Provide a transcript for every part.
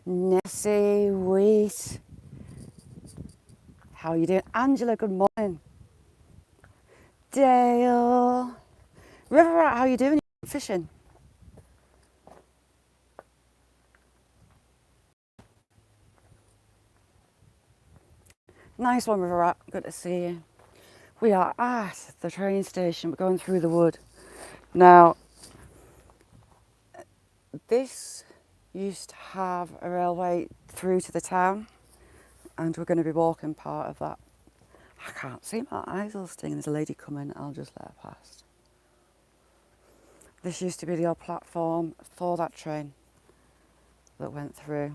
Nessie, Wheat. How are you doing? Angela, good morning. Dale. River Rat, how are you doing? Fishing? Nice one, River Rat. Good to see you. We are at the train station. We're going through the wood. Now, this used to have a railway through to the town, and we're going to be walking part of that. I can't see, my eyes all sting. There's a lady coming. I'll just let her past. This used to be the old platform for that train that went through.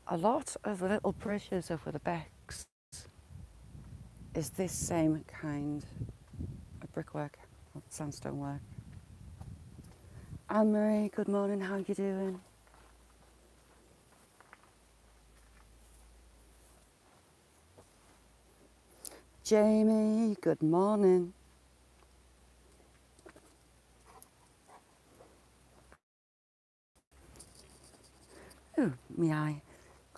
A lot of the little bridges over the becks is this same kind of brickwork, or sandstone work. Anne-Marie, good morning, how you doing? Jamie, good morning. Ooh, me eye,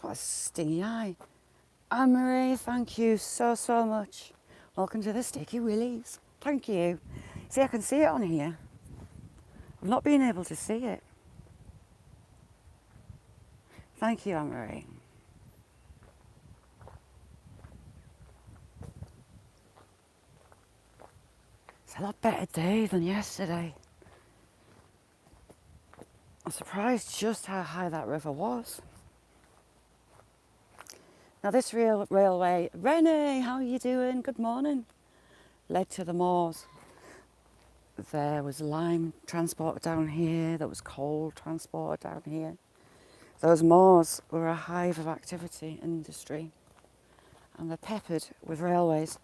got a stingy eye. Anne-Marie, thank you so much. Welcome to the Sticky Willies. Thank you. See, I can see it on here. I've not been able to see it. Thank you, Anne-Marie. It's a lot better day than yesterday. I'm surprised just how high that river was. Now this railway, Renee, how are you doing? Good morning. Led to the moors. There was lime transport down here, there was coal transport down here. Those moors were a hive of activity industry, and they're peppered with railways.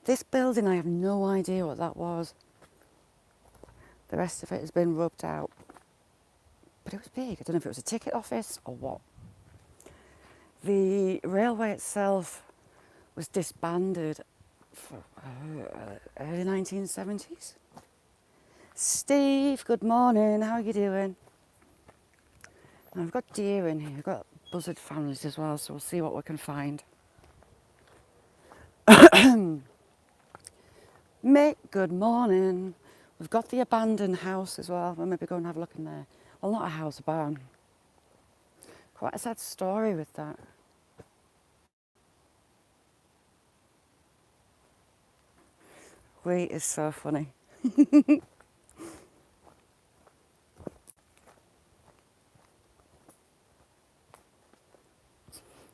This building, I have no idea what that was. The rest of it has been rubbed out. But it was big. I don't know if it was a ticket office or what. The railway itself was disbanded for early 1970s. Steve, good morning. How are you doing? Now, I've got deer in here. I've got buzzard families as well, so we'll see what we can find. Mick, good morning. We've got the abandoned house as well. We'll maybe go and have a look in there. Well, not a house, a barn. Quite a sad story with that. Wheat is so funny.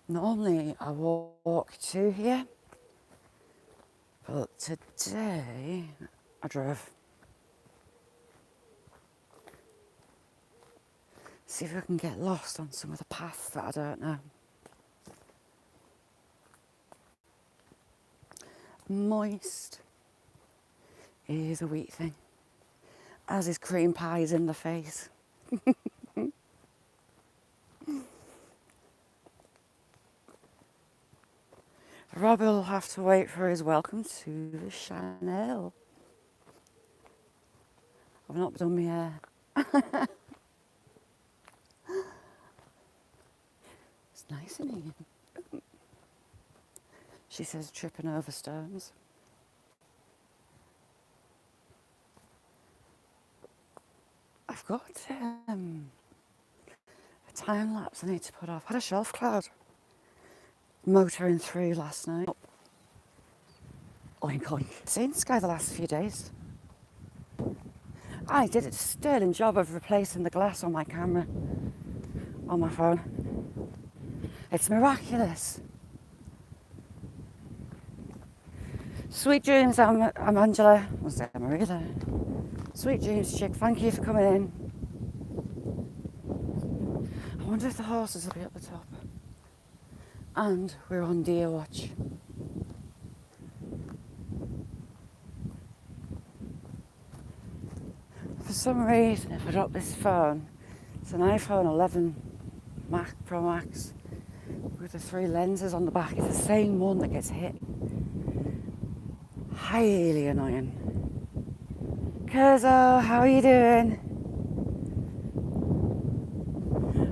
Normally I walk to here, but today I drove. See if I can get lost on some of the paths that I don't know. Moist is a wheat thing, as is cream pies in the face. Robbie will have to wait for his welcome to the Chanel. I've not done my hair. It's nice in here. She says tripping over stones. I've got a time lapse I need to put off. Had a shelf cloud motoring through last night. Oink oink. Seen Sky the last few days. I did a sterling job of replacing the glass on my camera, on my phone. It's miraculous. Sweet dreams, I'm Angela. Was there Marie there? Sweet dreams, chick. Thank you for coming in. I wonder if the horses will be at the top. And we're on deer watch. For some reason, if I drop this phone, it's an iPhone 11 Pro Max with the 3 lenses on the back. It's the same one that gets hit. Highly annoying. Kurzo, how are you doing?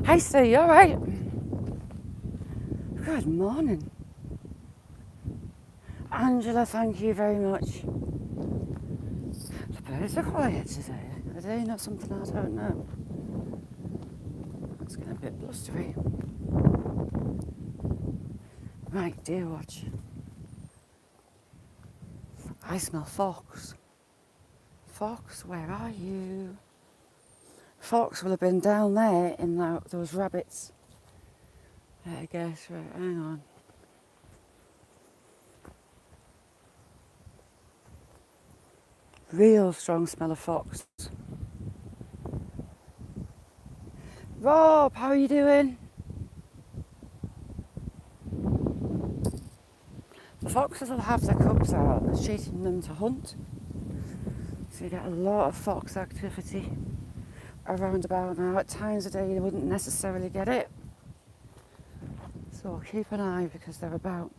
Hi, Sue, you alright? Good morning. Angela, thank you very much. The birds are quiet today. Are they not something I don't know? It's getting a bit blustery. Right, dear watch. I smell fox. Fox, where are you? Fox will have been down there in those rabbits. I guess, right, hang on. Real strong smell of fox. Rob, how are you doing? The foxes will have their cubs out. They're chasing them to hunt. So you get a lot of fox activity around about now. At times of day you wouldn't necessarily get it. So keep an eye because they're about.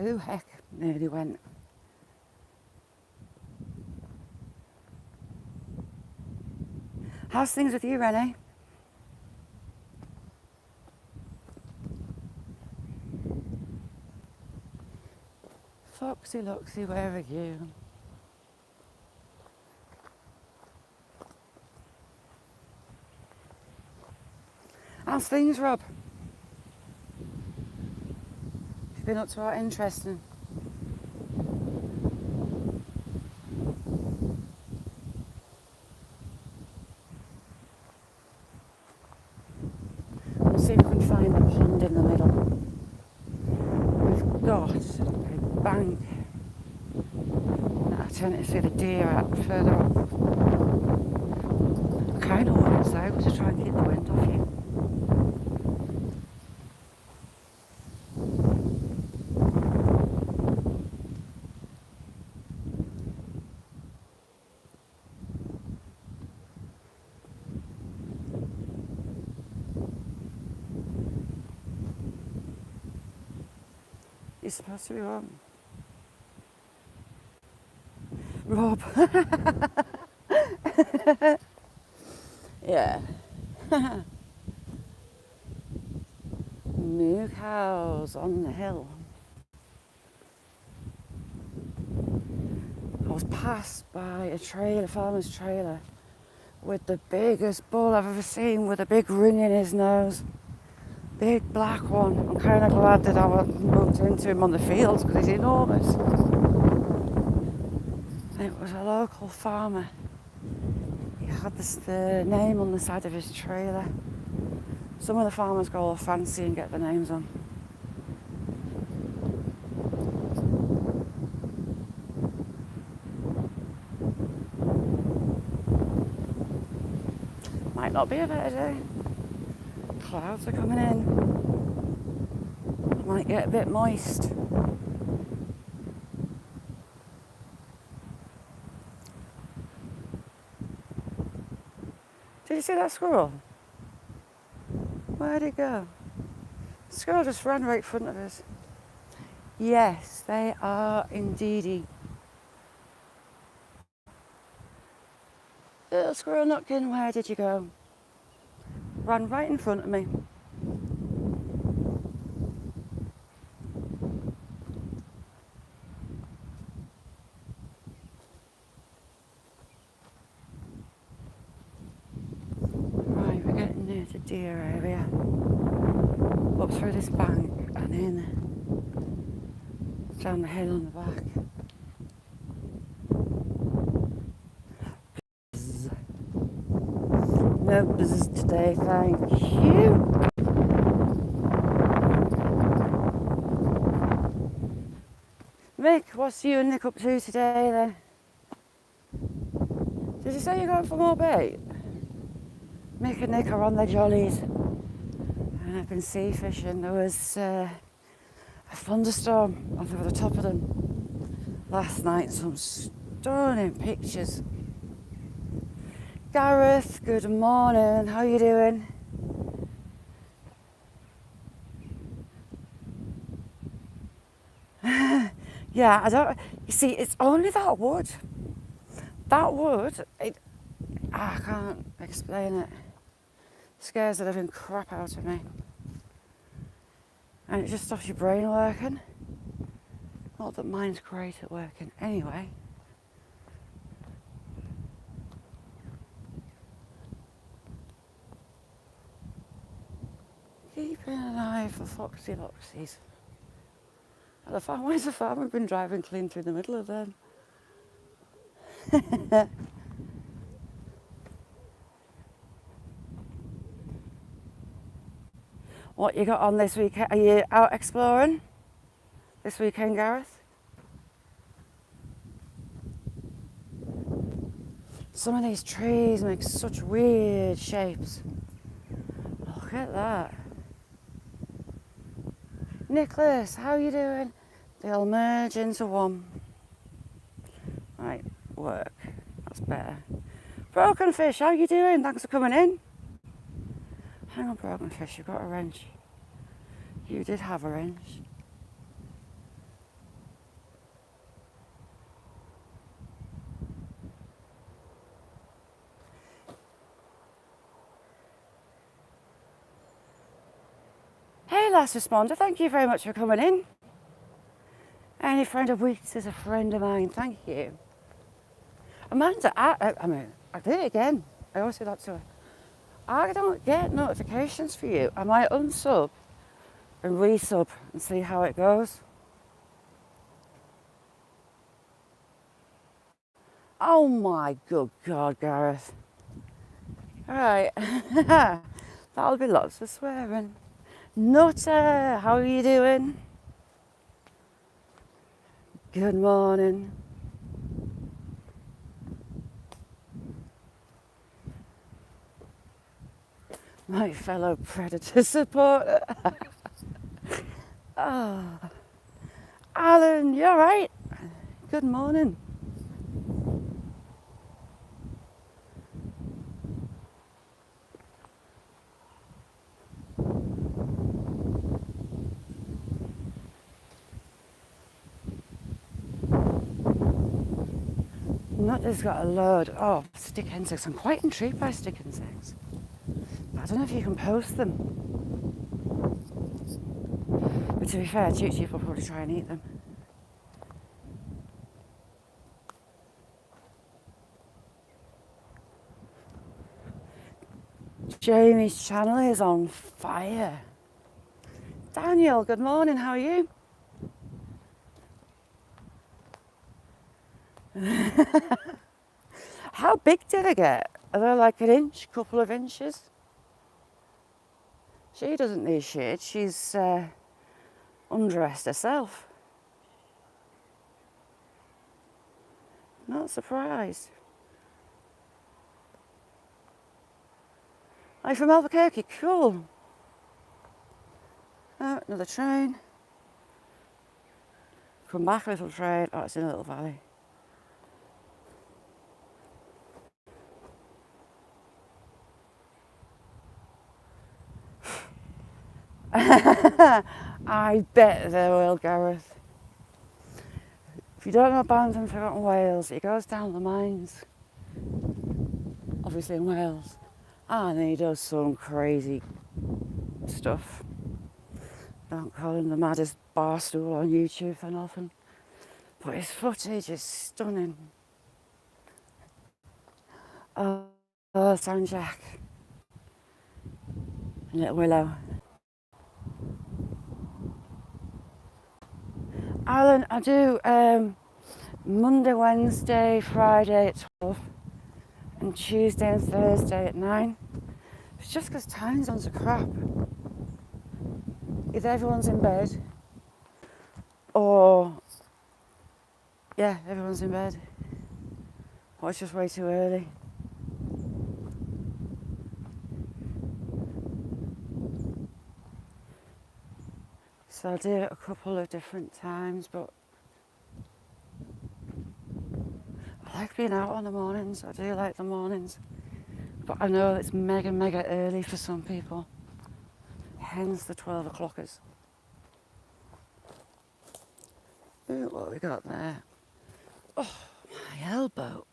Ooh, heck, nearly went. How's things with you, Renee? Foxy Loxy, where are you? How's things, Rob? You've been up to our interesting. We'll see if we can find the pond in the middle. We've got a bank that I tend to see the deer at further up. I kind of want us out to try and keep the wind off you. You're supposed to be on. Rob. Yeah. Moo cows on the hill. I was passed by a farmer's trailer, with the biggest bull I've ever seen, with a big ring in his nose. Big black one. I'm kind of glad that I bumped into him on the fields because he's enormous. It was a local farmer. He had the name on the side of his trailer. Some of the farmers go all fancy and get the names on. Might not be a better day. Clouds are coming in. Might get a bit moist. Did you see that squirrel? Where'd it go? The squirrel just ran right in front of us. Yes, they are indeedy. Little squirrel Nutkin, where did you go? Ran right in front of me. Right, we're getting near the deer area. Up through this bank and in down the hill on the back. Bzz. No buzz today, thank you. Mick, what's you and Nick up to today then? Did you say you're going for more bait? Mick and Nick are on their jollies. And I've been sea fishing. There was a thunderstorm over the top of them last night. Some stunning pictures. Gareth, good morning. How you doing? Yeah, I don't. You see, it's only that wood. That would, I can't explain it. Scares the living crap out of me. And it just stops your brain working. Not that mine's great at working anyway. Keeping an eye for foxy loxies. Why has the farmer been driving clean through the middle of them? What you got on this weekend? Are you out exploring this weekend, Gareth? Some of these trees make such weird shapes. Look at that. Nicholas, how are you doing? They all merge into one. Right, work. That's better. Broken Fish, how are you doing? Thanks for coming in. Hang on, Broken Fish, you've got a wrench. You did have a wrench. Hey, last responder, thank you very much for coming in. Any friend of Weeks is a friend of mine, thank you. Amanda, I did it again. I always say that to her. I don't get notifications for you. I might unsub and resub and see how it goes. Oh my good God, Gareth. Alright, that'll be lots of swearing. Nutter, how are you doing? Good morning. My fellow Predator supporter. Oh. Alan, you alright? Good morning. Nutter's got a load of stick insects. I'm quite intrigued by stick insects. I don't know if you can post them. But to be fair, Choo Choo will probably try and eat them. Jamie's channel is on fire. Daniel, good morning, how are you? How big did they get? Are they like an inch, couple of inches? She doesn't need shade, she's undressed herself. Not surprised. Are you from Albuquerque? Cool. Oh, another train. Come back, little train. Oh, it's in a little valley. I bet they will, Gareth. If you don't know Abandoned Forgotten Wales, it goes down the mines. Obviously in Wales. And he does some crazy stuff. Don't call him the maddest barstool on YouTube for nothing. But his footage is stunning. Oh, San Jack. And Little Willow. Alan, I do Monday, Wednesday, Friday at 12 and Tuesday and Thursday at 9. It's just because time zones are crap. Either everyone's in bed or, yeah, everyone's in bed. Or it's just way too early. So I do it a couple of different times, but I like being out on the mornings. I do like the mornings. But I know it's mega, mega early for some people. Hence the 12 o'clockers. Ooh, what have we got there? Oh, my elbow.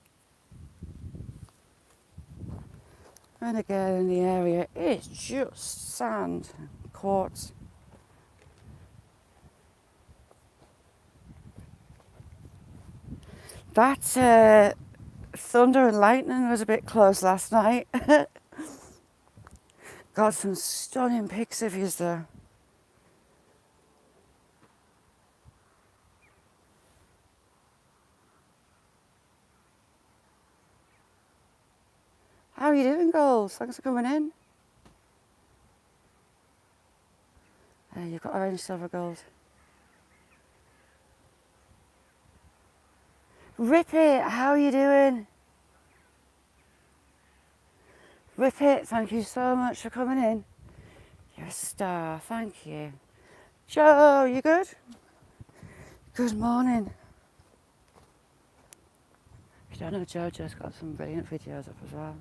And again in the area, it's just sand, quartz. That thunder and lightning was a bit close last night. Got some stunning pics of yous there. How are you doing, Goals? Thanks for coming in. You've got orange, silver, gold. Rip it, how are you doing? Rip it, thank you so much for coming in. You're a star, thank you. Joe, you good? Good morning. If you don't know, Jojo's got some brilliant videos up as well.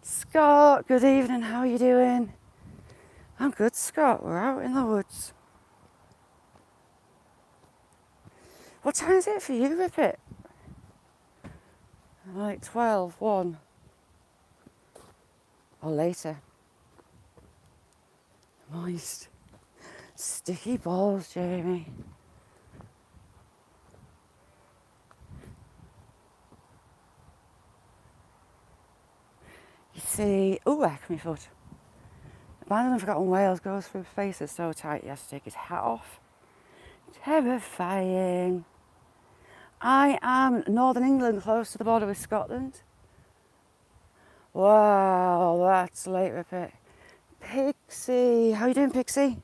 Scott, good evening, how are you doing? I'm good, Scott, we're out in the woods. What time is it for you, Rip it? Like 12, 1. Or later. Moist. Sticky balls, Jamie. You see, ooh, heck, my foot. Abandoned and Forgotten Wales goes through faces so tight he has to take his hat off. Terrifying. I am Northern England, close to the border with Scotland. Wow, that's late, Rip it. Pixie, how you doing, Pixie?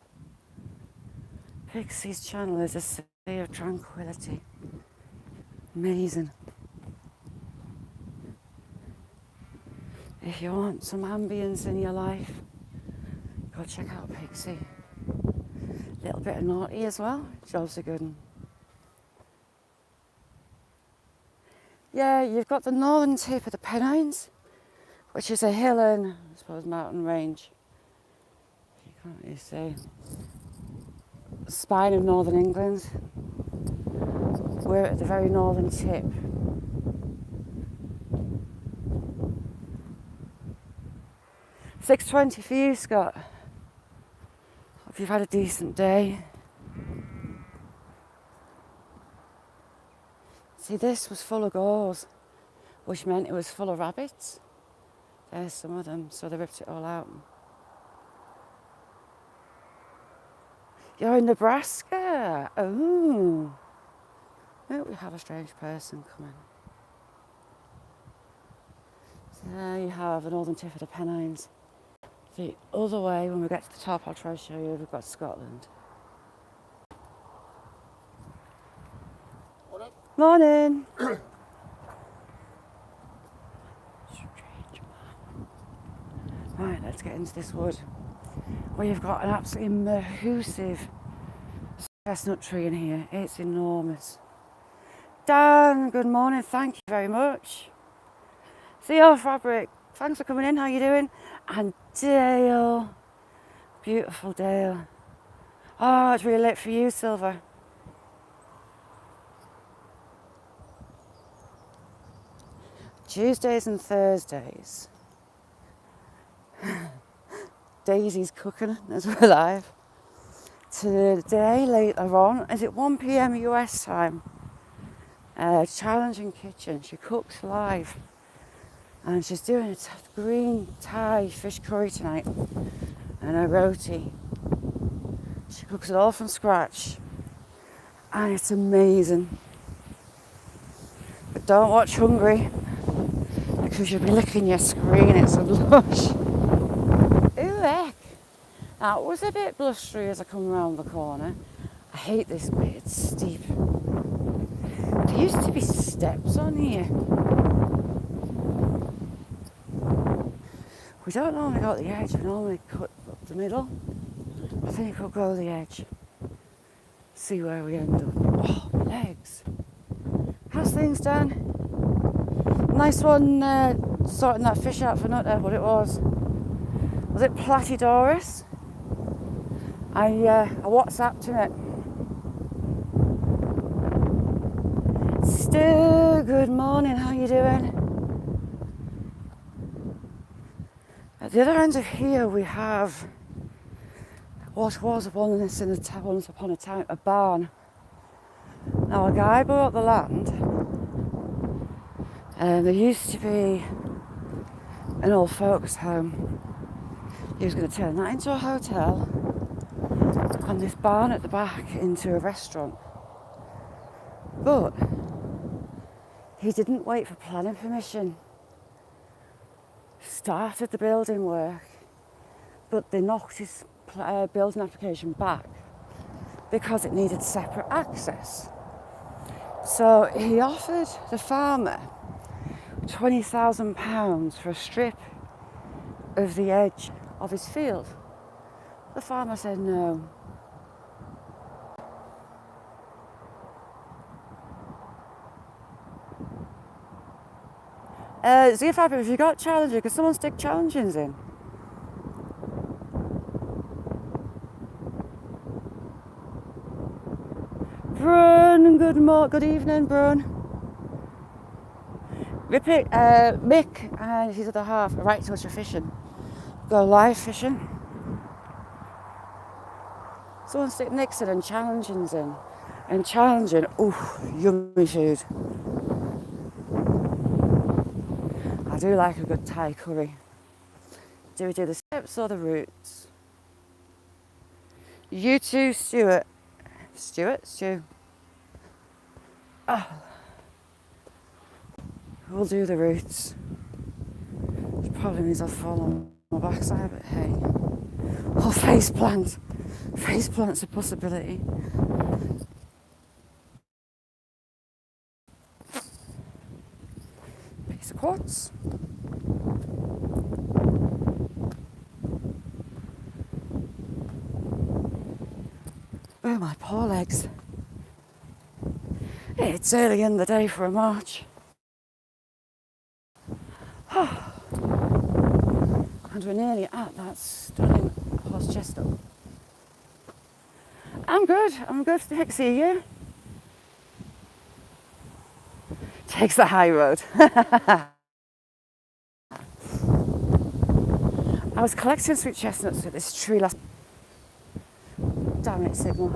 Pixie's channel is a sea of tranquility. Amazing. If you want some ambience in your life, go check out Pixie. A little bit of naughty as well. Job's a good one. Yeah, you've got the northern tip of the Pennines, which is a hill and, I suppose, mountain range. You can't really see. The spine of northern England. We're at the very northern tip. $6.20 for you, Scott. Hope you've had a decent day. See, this was full of gauze, which meant it was full of rabbits. There's some of them, so they ripped it all out. You're in Nebraska. Oh, we have a strange person coming. So there you have the northern tip of the Pennines. The other way, when we get to the top, I'll try to show you, we've got Scotland. Morning. Strange man. Right, let's get into this wood. Well, you've got an absolutely massive chestnut tree in here. It's enormous. Dan, good morning. Thank you very much. Theo Fabric, thanks for coming in. How are you doing? And Dale. Beautiful Dale. Oh, it's really late for you, Silver. Tuesdays and Thursdays. Daisy's cooking as we're live. Today, later on, is it 1 p.m. US time? Challenging Kitchen. She cooks live. And she's doing a green Thai fish curry tonight. And a roti. She cooks it all from scratch. And it's amazing. But don't watch hungry, because you'll be licking your screen. It's a lush. Ooh, heck. That was a bit blustery as I come around the corner. I hate this bit, it's steep. There used to be steps on here. We don't normally go at the edge, we normally cut up the middle. I think we'll go the edge. See where we end up. Oh, my legs. How's things, Dan? Nice one sorting that fish out for Nutter, what it was. Was it Platydoris? I WhatsApped him it. Stu, good morning, how you doing? At the other end of here we have what was once upon a time a barn. Now a guy bought the land and there used to be an old folks home. He was going to turn that into a hotel and this barn at the back into a restaurant. But he didn't wait for planning permission. Started the building work, but they knocked his building application back because it needed separate access. So he offered the farmer £20,000 for a strip of the edge of his field. The farmer said no. Zia Fabric, have you got Challenger? Could someone stick Challengers in? Brun, good evening, Brun. Mick and his other half are right to us for fishing. Go live fishing. Someone stick Nixon and Challengers in. And challenging, ooh, yummy food. I do like a good Thai curry. Do we do the steps or the routes? You too, Stuart. Stu. Oh. We'll do the routes. The problem is I'll fall on my backside, but hey. Oh, face plant. Face plant's a possibility. Piece of quartz. Oh, my poor legs. It's early in the day for a march. And we're nearly at that stunning horse chestnut. I'm good, Dixie, you? Takes the high road. I was collecting sweet chestnuts at this tree last... Damn it, signal.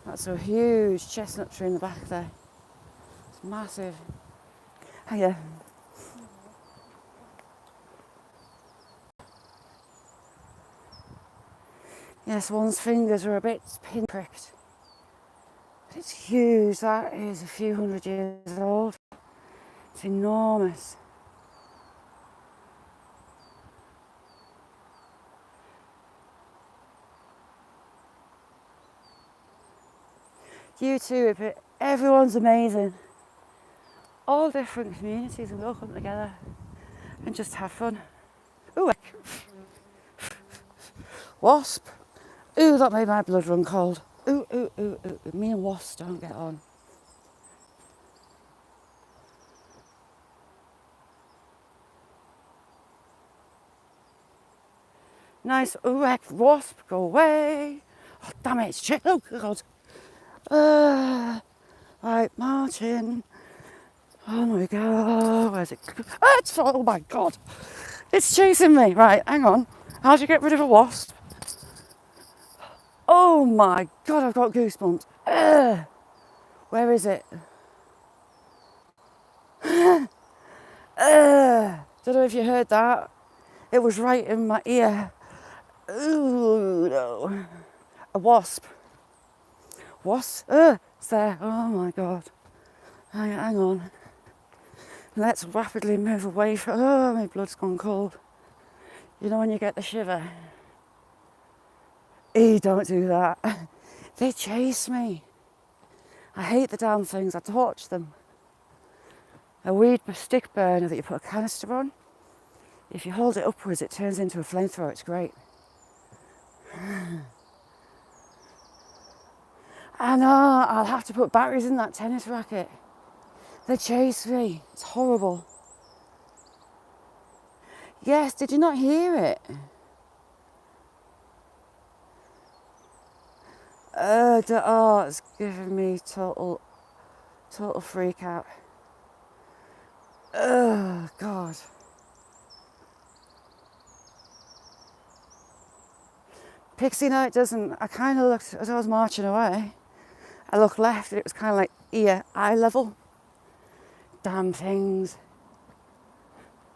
That's a huge chestnut tree in the back there. It's massive. Hiya. Yes, one's fingers are a bit pin-pricked. It's huge, that is a few hundred years old. It's enormous. You too, but everyone's amazing. All different communities and all come together and just have fun. Ooh, wasp. Ooh, that made my blood run cold. Ooh. Me and wasps don't get on. Nice. Ooh, wasp, go away. Oh, damn it, it's shit. Oh, God. Right, marching. Oh my God, where's it? Oh my God. It's chasing me. Right, hang on. How do you get rid of a wasp? Oh my God, I've got goosebumps. Where is it? Don't know if you heard that. It was right in my ear. Ooh, no. A wasp. Wasp? It's there. Oh my God. Hang on. Let's rapidly move away from... Oh, my blood's gone cold. You know when you get the shiver? Don't do that. They chase me. I hate the damn things. I torch them. A weed stick burner that you put a canister on. If you hold it upwards, it turns into a flamethrower. It's great. I know. I'll have to put batteries in that tennis racket. They chase me. It's horrible. Yes, did you not hear it? It's giving me total freak out. Oh, God. Pixie, no, it doesn't. I kind of looked, as I was marching away, I looked left and it was kind of like eye level. Damn things.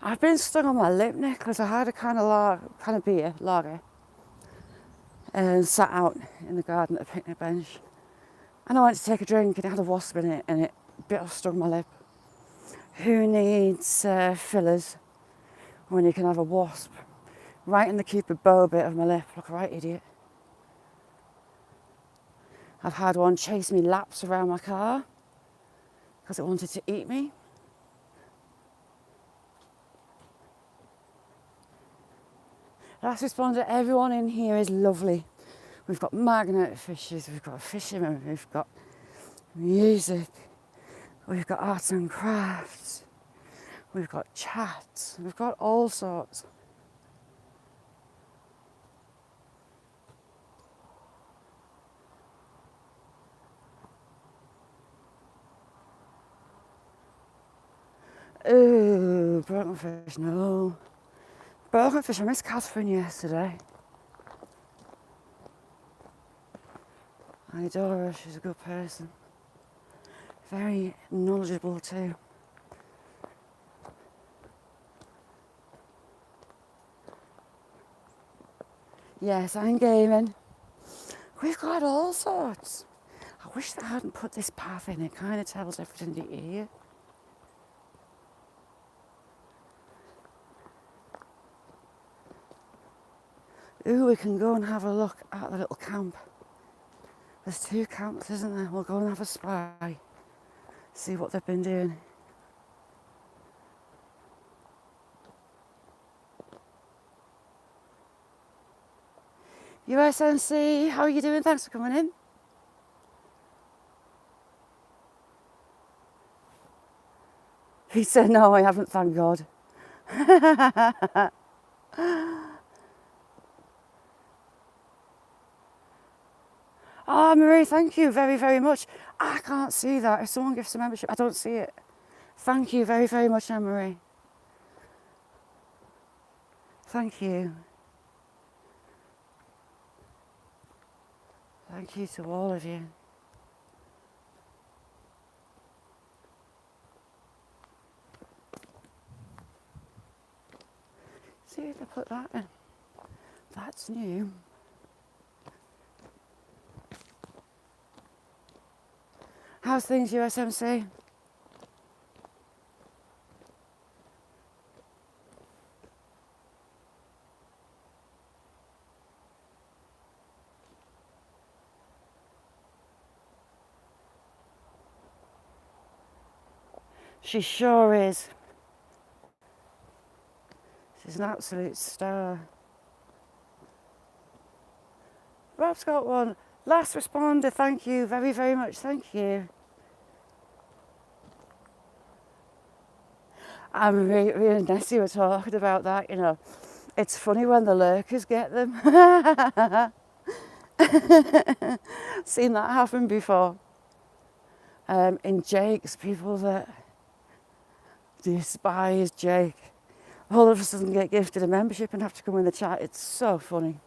I've been stung on my lip, Nick, because I had a kind of beer, lager, and sat out in the garden at a picnic bench. And I went to take a drink and it had a wasp in it and it stung my lip. Who needs fillers when you can have a wasp right in the cupid bow bit of my lip? Look, a right idiot. I've had one chase me laps around my car because it wanted to eat me. Last responder, everyone in here is lovely. We've got magnet fishes, we've got fishermen, we've got music, we've got arts and crafts, we've got chats, we've got all sorts. Ooh, broken fish, no. Broken fish, I missed Catherine yesterday. I adore her, she's a good person. Very knowledgeable too. Yes, I'm gaming. We've got all sorts. I wish they hadn't put this path in, it kind of tells everything that you hear. Ooh, we can go and have a look at the little camp. There's 2 camps, isn't there? We'll go and have a spy. See what they've been doing. USMC, how are you doing? Thanks for coming in. He said, no, I haven't, thank God. Oh, Marie, thank you very, very much. I can't see that. If someone gives a membership, I don't see it. Thank you very, very much, Anne-Marie. Thank you. Thank you to all of you. See if I put that in. That's new. How's things, USMC? She sure is. She's an absolute star. Rob's got one. Last responder, thank you very, very much. Thank you. And me and Nessie were talking about that, you know. It's funny when the lurkers get them. Seen that happen before. In Jake's, people that despise Jake all of a sudden get gifted a membership and have to come in the chat. It's so funny.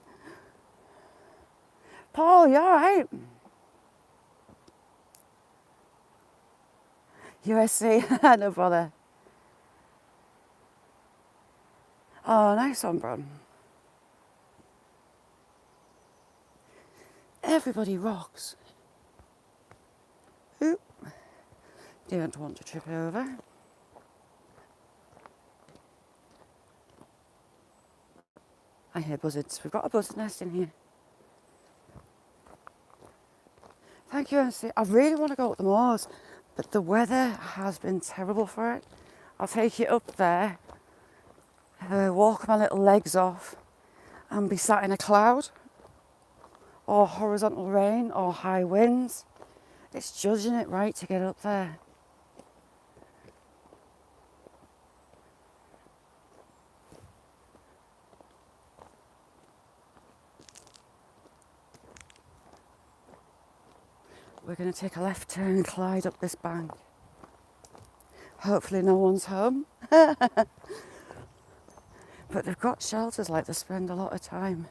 Paul, you alright? USC, no bother. Oh, nice one, Bron. Everybody rocks. Oop. Don't want to trip over. I hear buzzards. We've got a buzzard nest in here. Thank you, MC. I really want to go up the moors, but the weather has been terrible for it. I'll take you up there, walk my little legs off, and be sat in a cloud, or horizontal rain, or high winds. It's judging it right to get up there. We're going to take a left turn and glide up this bank. Hopefully no one's home. But they've got shelters, like they spend a lot of time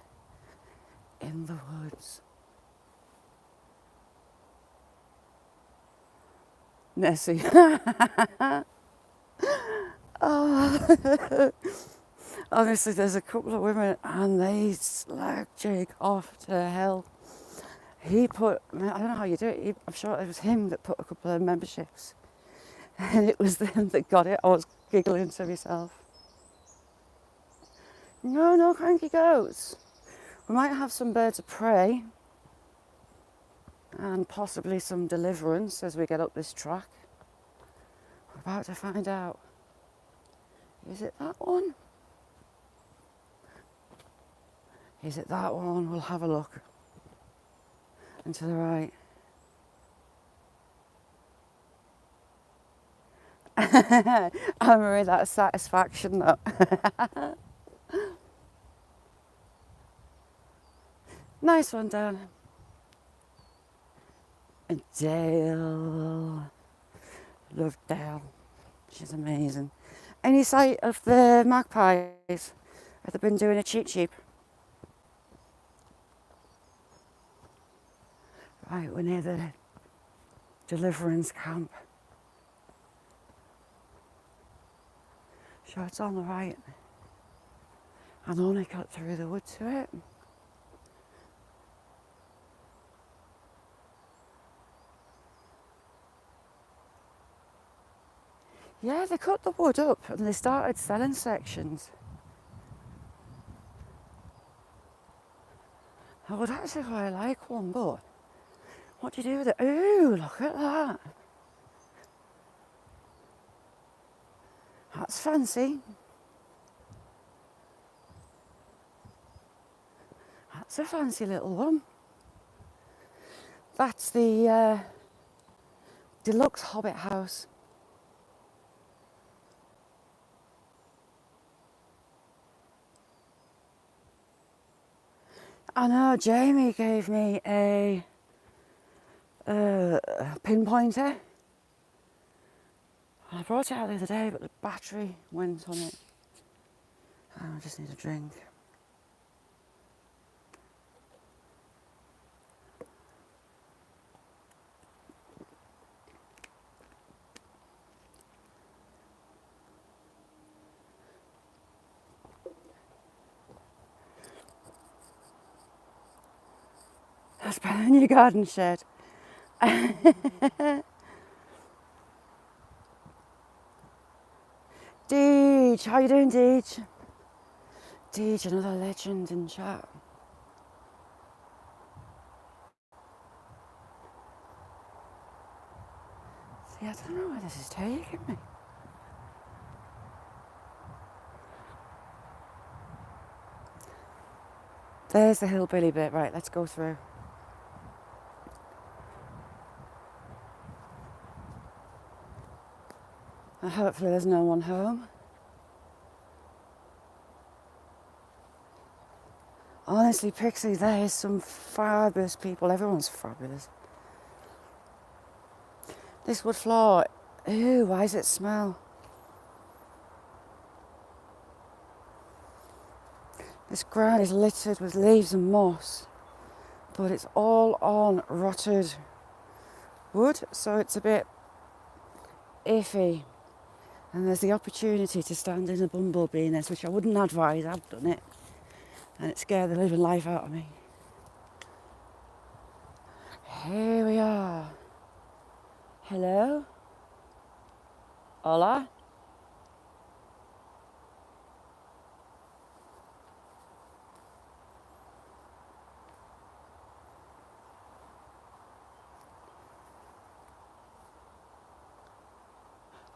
in the woods. Nessie. Oh. Honestly, there's a couple of women and they slag Jake off to hell. He put, I don't know how you do it, I'm sure it was him that put a couple of memberships. And it was them that got it. I was giggling to myself. No, no cranky goats. We might have some birds of prey and possibly some deliverance as we get up this track. We're about to find out. Is it that one? Is it that one? We'll have a look. And to the right. Anne-Marie, that's satisfaction though. Nice one, Dan. And Dale. Love Dale. She's amazing. Any sight of the magpies? Have they been doing a cheep cheep? Right, we're near the deliverance camp. Sure, it's on the right. And only cut through the wood to it. Yeah, they cut the wood up and they started selling sections. I would actually quite like one, but what do you do with it? Ooh, look at that. That's fancy. That's a fancy little one. That's the deluxe Hobbit house. I know, Jamie gave me a pinpointer. I brought it out the other day, but the battery went on it. Oh, I just need a drink. That's better than your garden shed. Deej, how you doing, Deej? Deej, another legend in chat. See, I don't know where this is taking me. There's the hillbilly bit. Right, let's go through. And hopefully there's no one home. Honestly, Pixie, there's some fabulous people. Everyone's fabulous. This wood floor, ew, why does it smell? This ground is littered with leaves and moss, but it's all on rotted wood, so it's a bit iffy. And there's the opportunity to stand in a bumblebee nest, which I wouldn't advise. I've done it, and it scared the living life out of me. Here we are. Hello? Hola?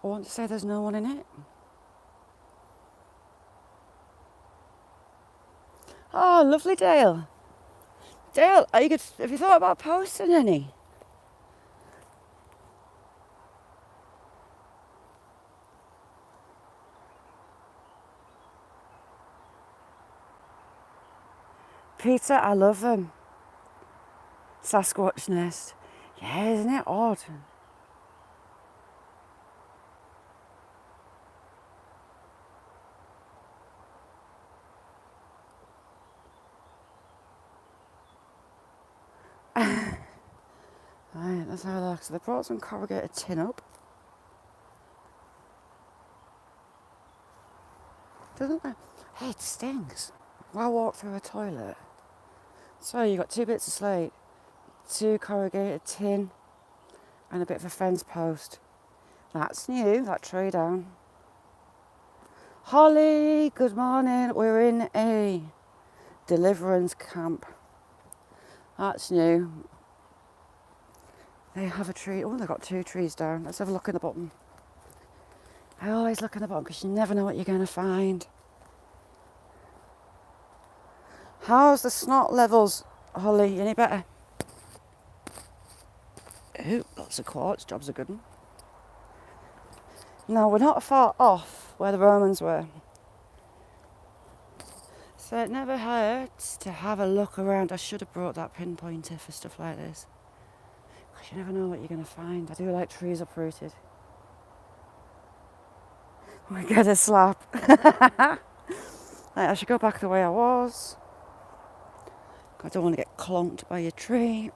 I want to say there's no one in it. Oh, lovely, Dale. Dale, have you thought about posting any? Peter, I love them. Sasquatch nest. Yeah, isn't it odd? Right, let's have a look. So they brought some corrugated tin up. Doesn't it? Hey, it stinks. When I walk through a toilet. So you got 2 bits of slate, 2 corrugated tin, and a bit of a fence post. That's new, that tray down. Holly, good morning. We're in a deliverance camp. That's new. They have a tree. Oh, they've got 2 trees down. Let's have a look in the bottom. I always look in the bottom because you never know what you're going to find. How's the snot levels, Holly? Any better? Ooh, lots of quartz. Job's a good one. No, we're not far off where the Romans were. So it never hurts to have a look around. I should have brought that pinpointer for stuff like this. Because you never know what you're going to find. I do like trees uprooted. We get a slap. Right, I should go back the way I was. I don't want to get clonked by a tree.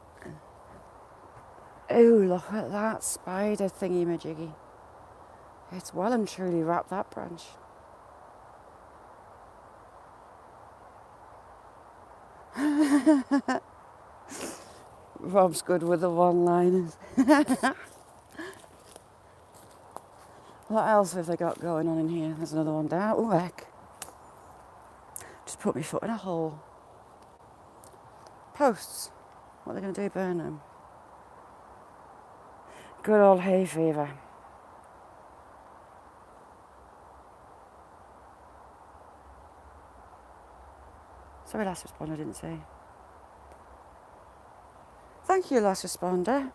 Oh, look at that spider thingy-majiggy. It's well and truly wrapped that branch. Rob's good with the one-liners. What else have they got going on in here? There's another one down. Oh, heck. Just put my foot in a hole. Posts. What are they going to do? Burn them. Good old hay fever. Sorry, last responder, didn't say. Thank you, last responder.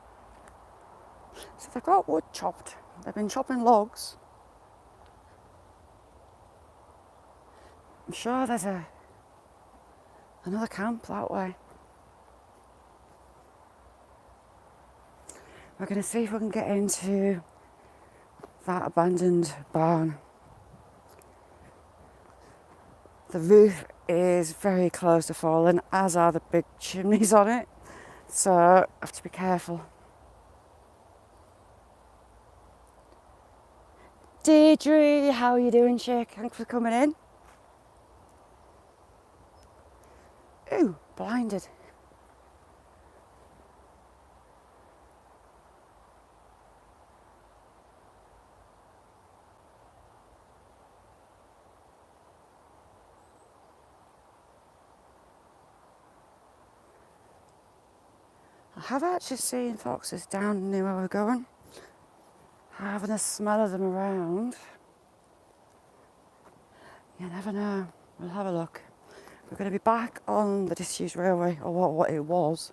So they've got wood chopped. They've been chopping logs. I'm sure there's another camp that way. We're going to see if we can get into that abandoned barn. The roof is very close to falling, as are the big chimneys on it. So I have to be careful. Deirdre, how are you doing, chick? Thanks for coming in. Ooh, blinded. I have actually seen foxes down near where we're going. Having a smell of them around. You never know. We'll have a look. We're going to be back on the disused railway, or what it was,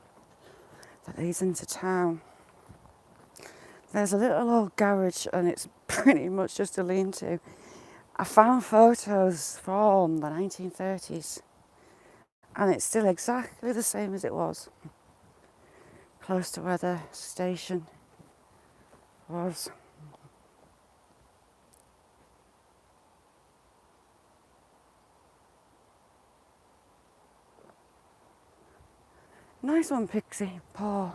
that leads into town. There's a little old garage and it's pretty much just a lean-to. I found photos from the 1930s and it's still exactly the same as it was, close to where the station was. Nice one, Pixie. Paw.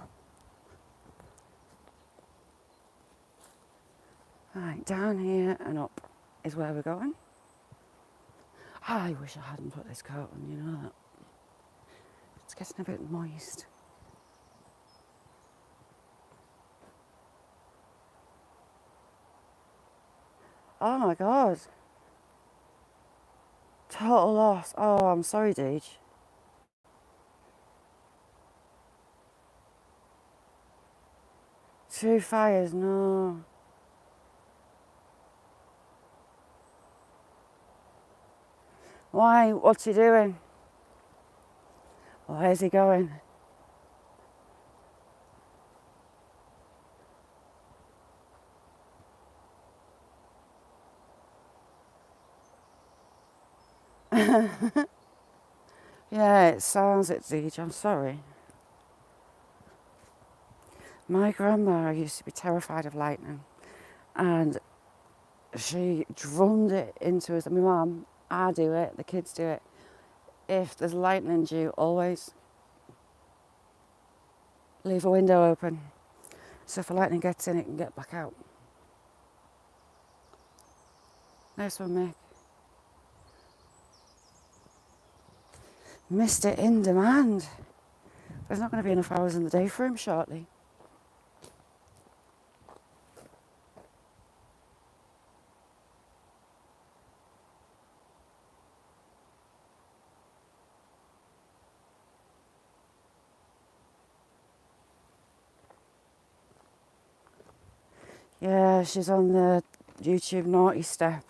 Right, down here and up is where we're going. I wish I hadn't put this coat on, you know that. It's getting a bit moist. Oh my God. Total loss. Oh, I'm sorry, Deej. Two fires, no. Why? What's he doing? Where's he going? Yeah, it sounds it, Deej. I'm sorry. My grandma used to be terrified of lightning, and she drummed it into us. My mum, I do it, the kids do it. If there's lightning due, always leave a window open so if the lightning gets in, it can get back out. Nice one, Mick. Mr. In Demand. There's not going to be enough hours in the day for him shortly. Yeah, she's on the YouTube naughty step.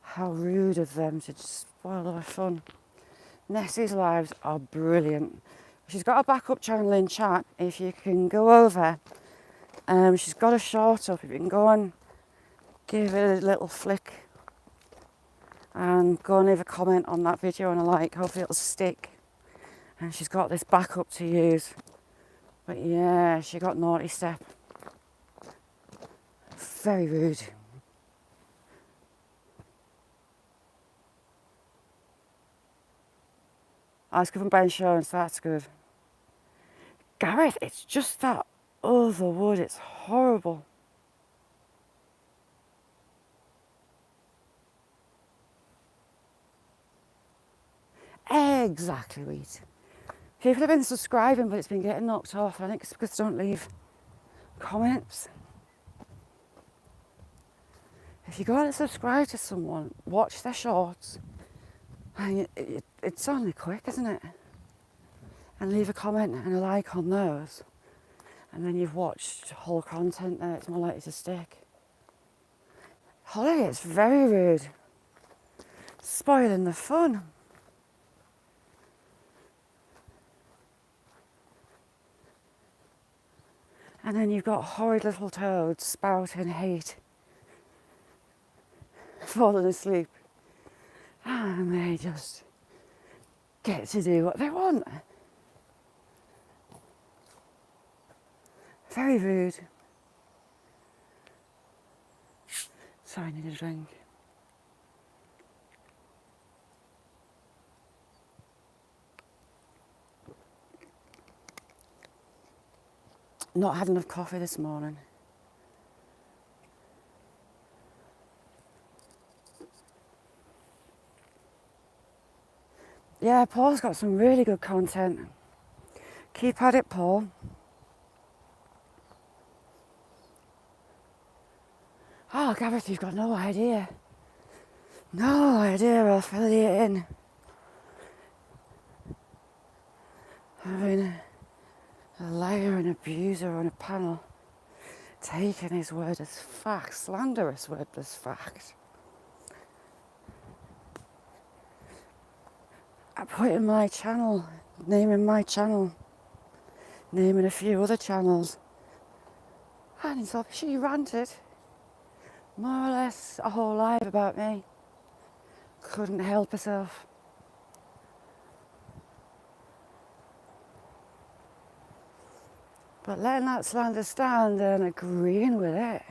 How rude of them to just spoil our fun. Nessie's lives are brilliant. She's got a backup channel in chat. If you can go over, she's got a short up. If you can go and give it a little flick and go and leave a comment on that video and a like, hopefully it'll stick. And she's got this backup to use. But yeah, she got naughty step. Very rude. I was given by insurance, that's good. Gareth, it's just that other wood, it's horrible. Exactly, Wheat. People have been subscribing, but it's been getting knocked off. I think it's because they don't leave comments. If you go and subscribe to someone, watch their shorts, and it's only quick, isn't it? And leave a comment and a like on those, and then you've watched whole content there, it's more likely to stick. Holly, it's very rude. Spoiling the fun. And then you've got horrid little toads spouting hate, falling asleep. And they just get to do what they want. Very rude. Sorry, I need a drink. Not had enough coffee this morning. Yeah, Paul's got some really good content. Keep at it, Paul. Oh, Gareth, you've got no idea. No idea, I'll fill you in. Having a liar and abuser on a panel, taking his word as fact, slanderous word as fact. I put in my channel, naming my channel, naming a few other channels, and it's up, she ranted, more or less a whole life about me. Couldn't help herself. But letting that slander stand and agreeing with it,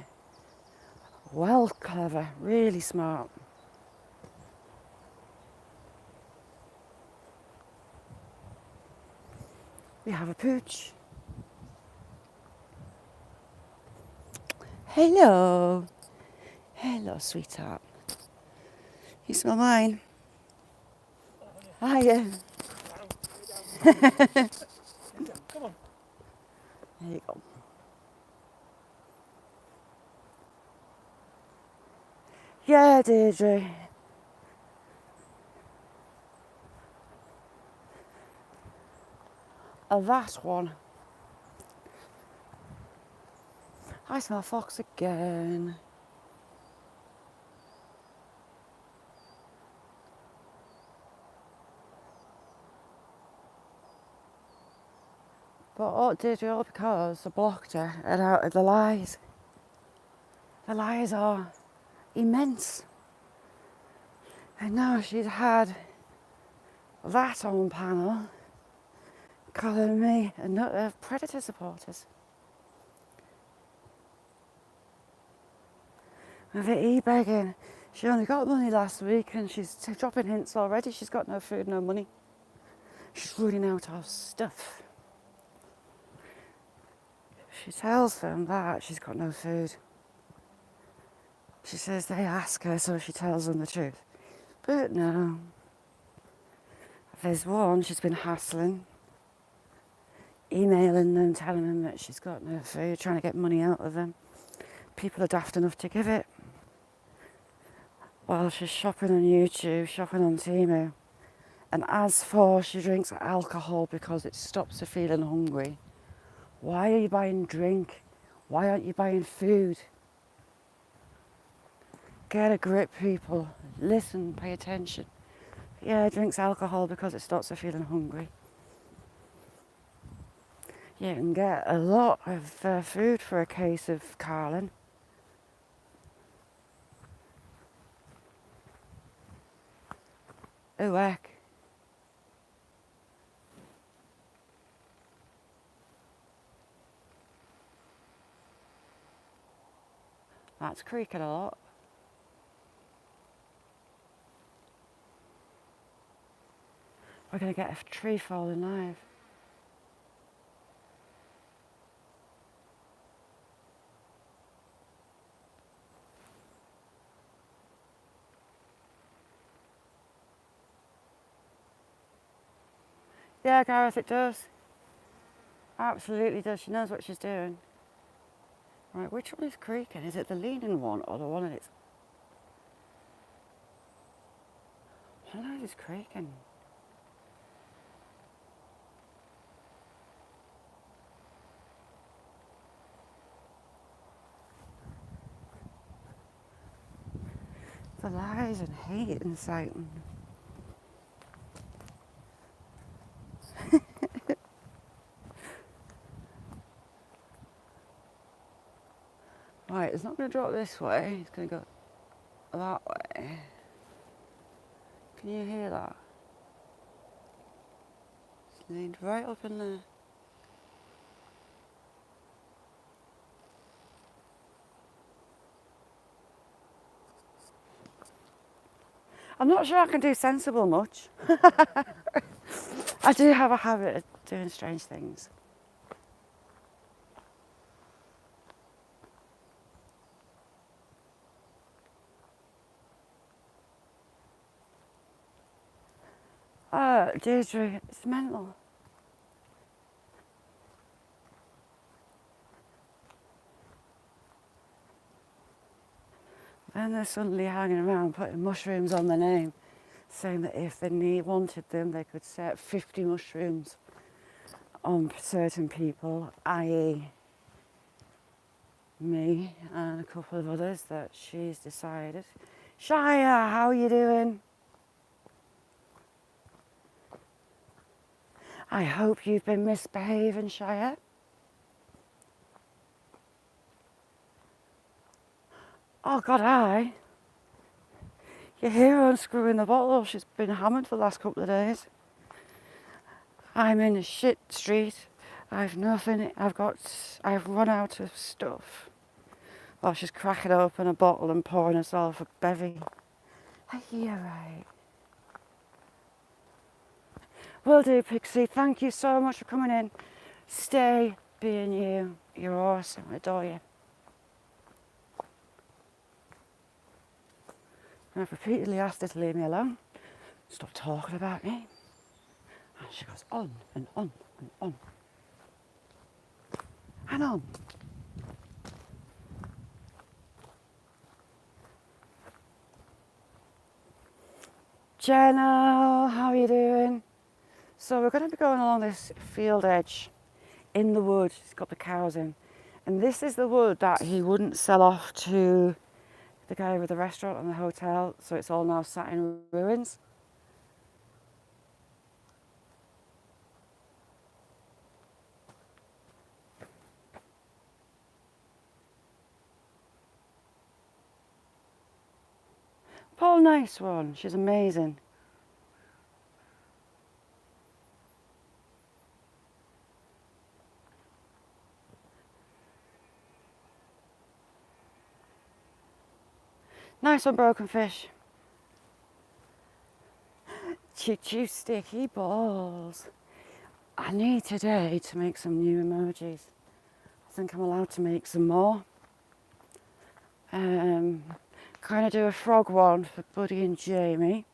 well clever, really smart. We have a pooch. Hello. Hello, sweetheart. You smell mine? Hiya. Come on. There you go. Yeah, Deirdre. That one. I smell fox again. But oh, Deirdre, all because I blocked her and out of the lies. The lies are immense. And now she's had that on panel calling me a nut of predator supporters. With the e-begging, she only got money last week and she's dropping hints already. She's got no food, no money. She's running out of stuff. She tells them that she's got no food. She says they ask her, so she tells them the truth. But no. There's one she's been hassling, emailing them, telling them that she's got no food, trying to get money out of them. People are daft enough to give it. While she's shopping on YouTube, shopping on Temu. And as for she drinks alcohol because it stops her feeling hungry, why are you buying drink? Why aren't you buying food? Get a grip, people. Listen, pay attention. Yeah, drinks alcohol because it stops her feeling hungry. You can get a lot of food for a case of Carlin. Oh heck. That's creaking a lot. We're going to get a tree falling live. Yeah, Gareth, it does. Absolutely does. She knows what she's doing. Right, which one is creaking? Is it the leaning one or the one that's... One of those is creaking. The lies and hate inciting. Right, it's not going to drop this way. It's going to go that way. Can you hear that? It's leaned right up in there. I'm not sure I can do sensible much. I do have a habit of doing strange things. Oh, Deirdre, it's mental. Then they're suddenly hanging around putting mushrooms on their name, saying that if they wanted them, they could set 50 mushrooms on certain people, i.e. me and a couple of others that she's decided. Shia, how are you doing? I hope you've been misbehaving, Shia. Oh God, you hear her unscrewing the bottle. She's been hammered for the last couple of days. I'm in a shit street. I've nothing. I've run out of stuff. Well, she's cracking open a bottle and pouring herself a bevy. Are you right? Will do, Pixie. Thank you so much for coming in. Stay being you. You're awesome. I adore you. And I've repeatedly asked her to leave me alone. Stop talking about me. And she goes on and on and on. And on. Jenna, how are you doing? So we're going to be going along this field edge in the wood. It's got the cows in. And this is the wood that he wouldn't sell off to the guy with the restaurant and the hotel. So it's all now sat in ruins. Paul, nice one. She's amazing. Nice one, Broken Fish. Choo-choo sticky balls. I need today to make some new emojis. I think I'm allowed to make some more. Kind of do a frog one for Buddy and Jamie.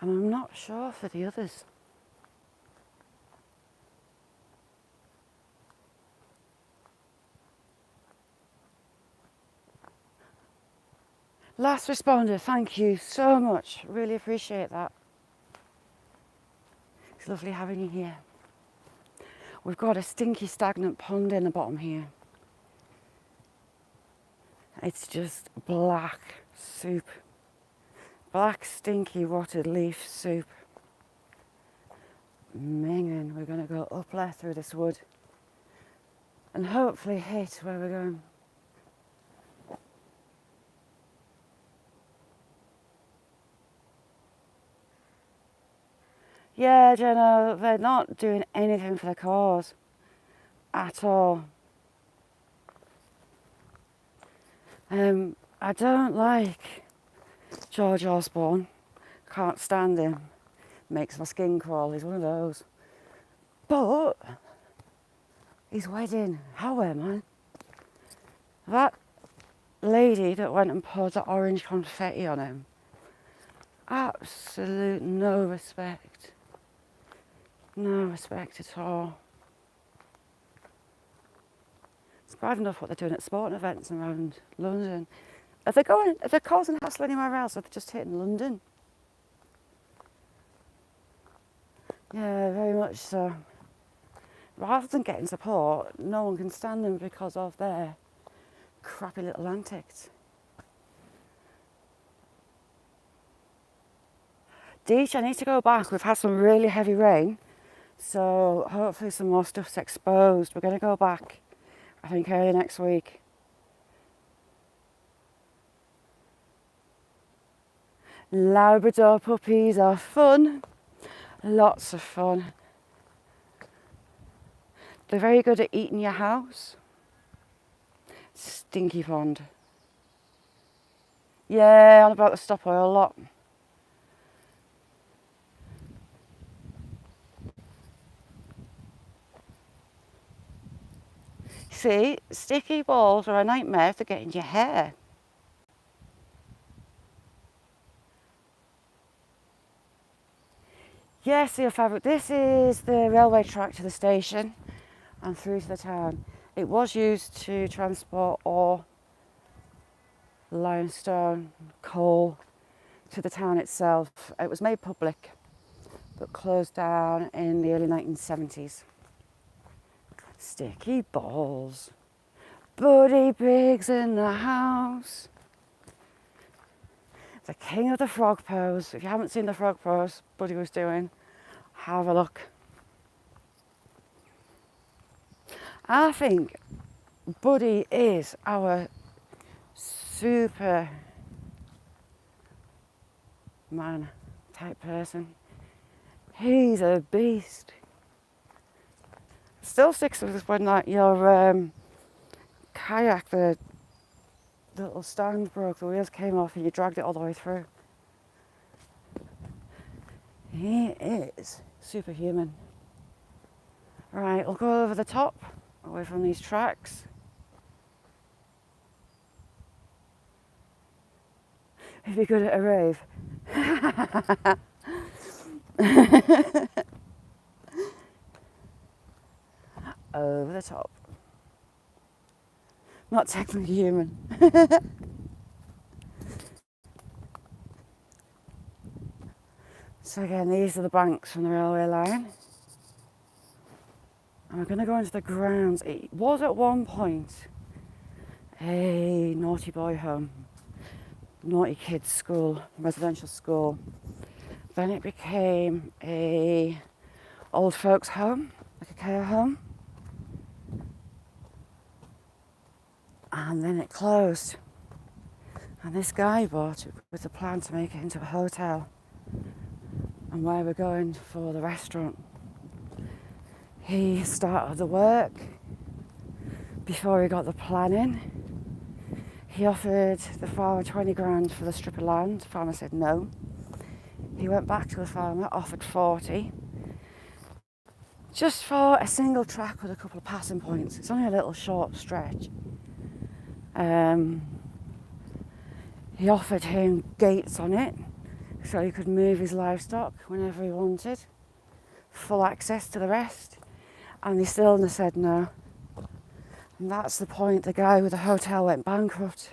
And I'm not sure for the others. Last responder, thank you so much. Really appreciate that. It's lovely having you here. We've got a stinky stagnant pond in the bottom here. It's just black soup. Black stinky rotted leaf soup. Minging, we're going to go up there through this wood and hopefully hit where we're going. Yeah, Jenna, they're not doing anything for the cause at all. I don't like George Osborne. Can't stand him. Makes my skin crawl. He's one of those. But his wedding, how man? That lady that went and poured the orange confetti on him. Absolute no respect. No respect at all. It's bad enough what they're doing at sporting events around London. If they're causing hassle anywhere else, or they're just hitting London? Yeah, very much so. Rather than getting support, no one can stand them because of their crappy little antics. Deech, I need to go back. We've had some really heavy rain, so hopefully some more stuff's exposed. We're going to go back, I think, early next week. Labrador puppies are fun. Lots of fun. They're very good at eating your house. Stinky pond. Yeah, on about the stop oil a lot. See, sticky balls are a nightmare to get in your hair. Yes, your fabric. This is the railway track to the station and through to the town. It was used to transport ore, limestone, coal to the town itself. It was made public but closed down in the early 1970s. Sticky balls. Buddy Biggs in the house. The king of the frog pose. If you haven't seen the frog pose Buddy was doing, have a look. I think Buddy is our super man type person. He's a beast. Still sticks with us when like your kayak, the little stand broke, the wheels came off and you dragged it all the way through. He is superhuman. Right, we'll go over the top, away from these tracks. If you're good at a rave. Over the top. Not technically human. So again, these are the banks from the railway line. And we're going to go into the grounds. It was at one point a naughty boy home, naughty kids school, residential school. Then it became a old folks home, like a care home. And then it closed. And this guy bought it with the plan to make it into a hotel. And where we're going for the restaurant. He started the work before he got the planning. He offered the farmer 20 grand for the strip of land. The farmer said no. He went back to the farmer, offered 40. just for a single track with a couple of passing points. It's only a little short stretch. He offered him gates on it so he could move his livestock whenever he wanted, full access to the rest, and the Stilner said no. And that's the point the guy with the hotel went bankrupt.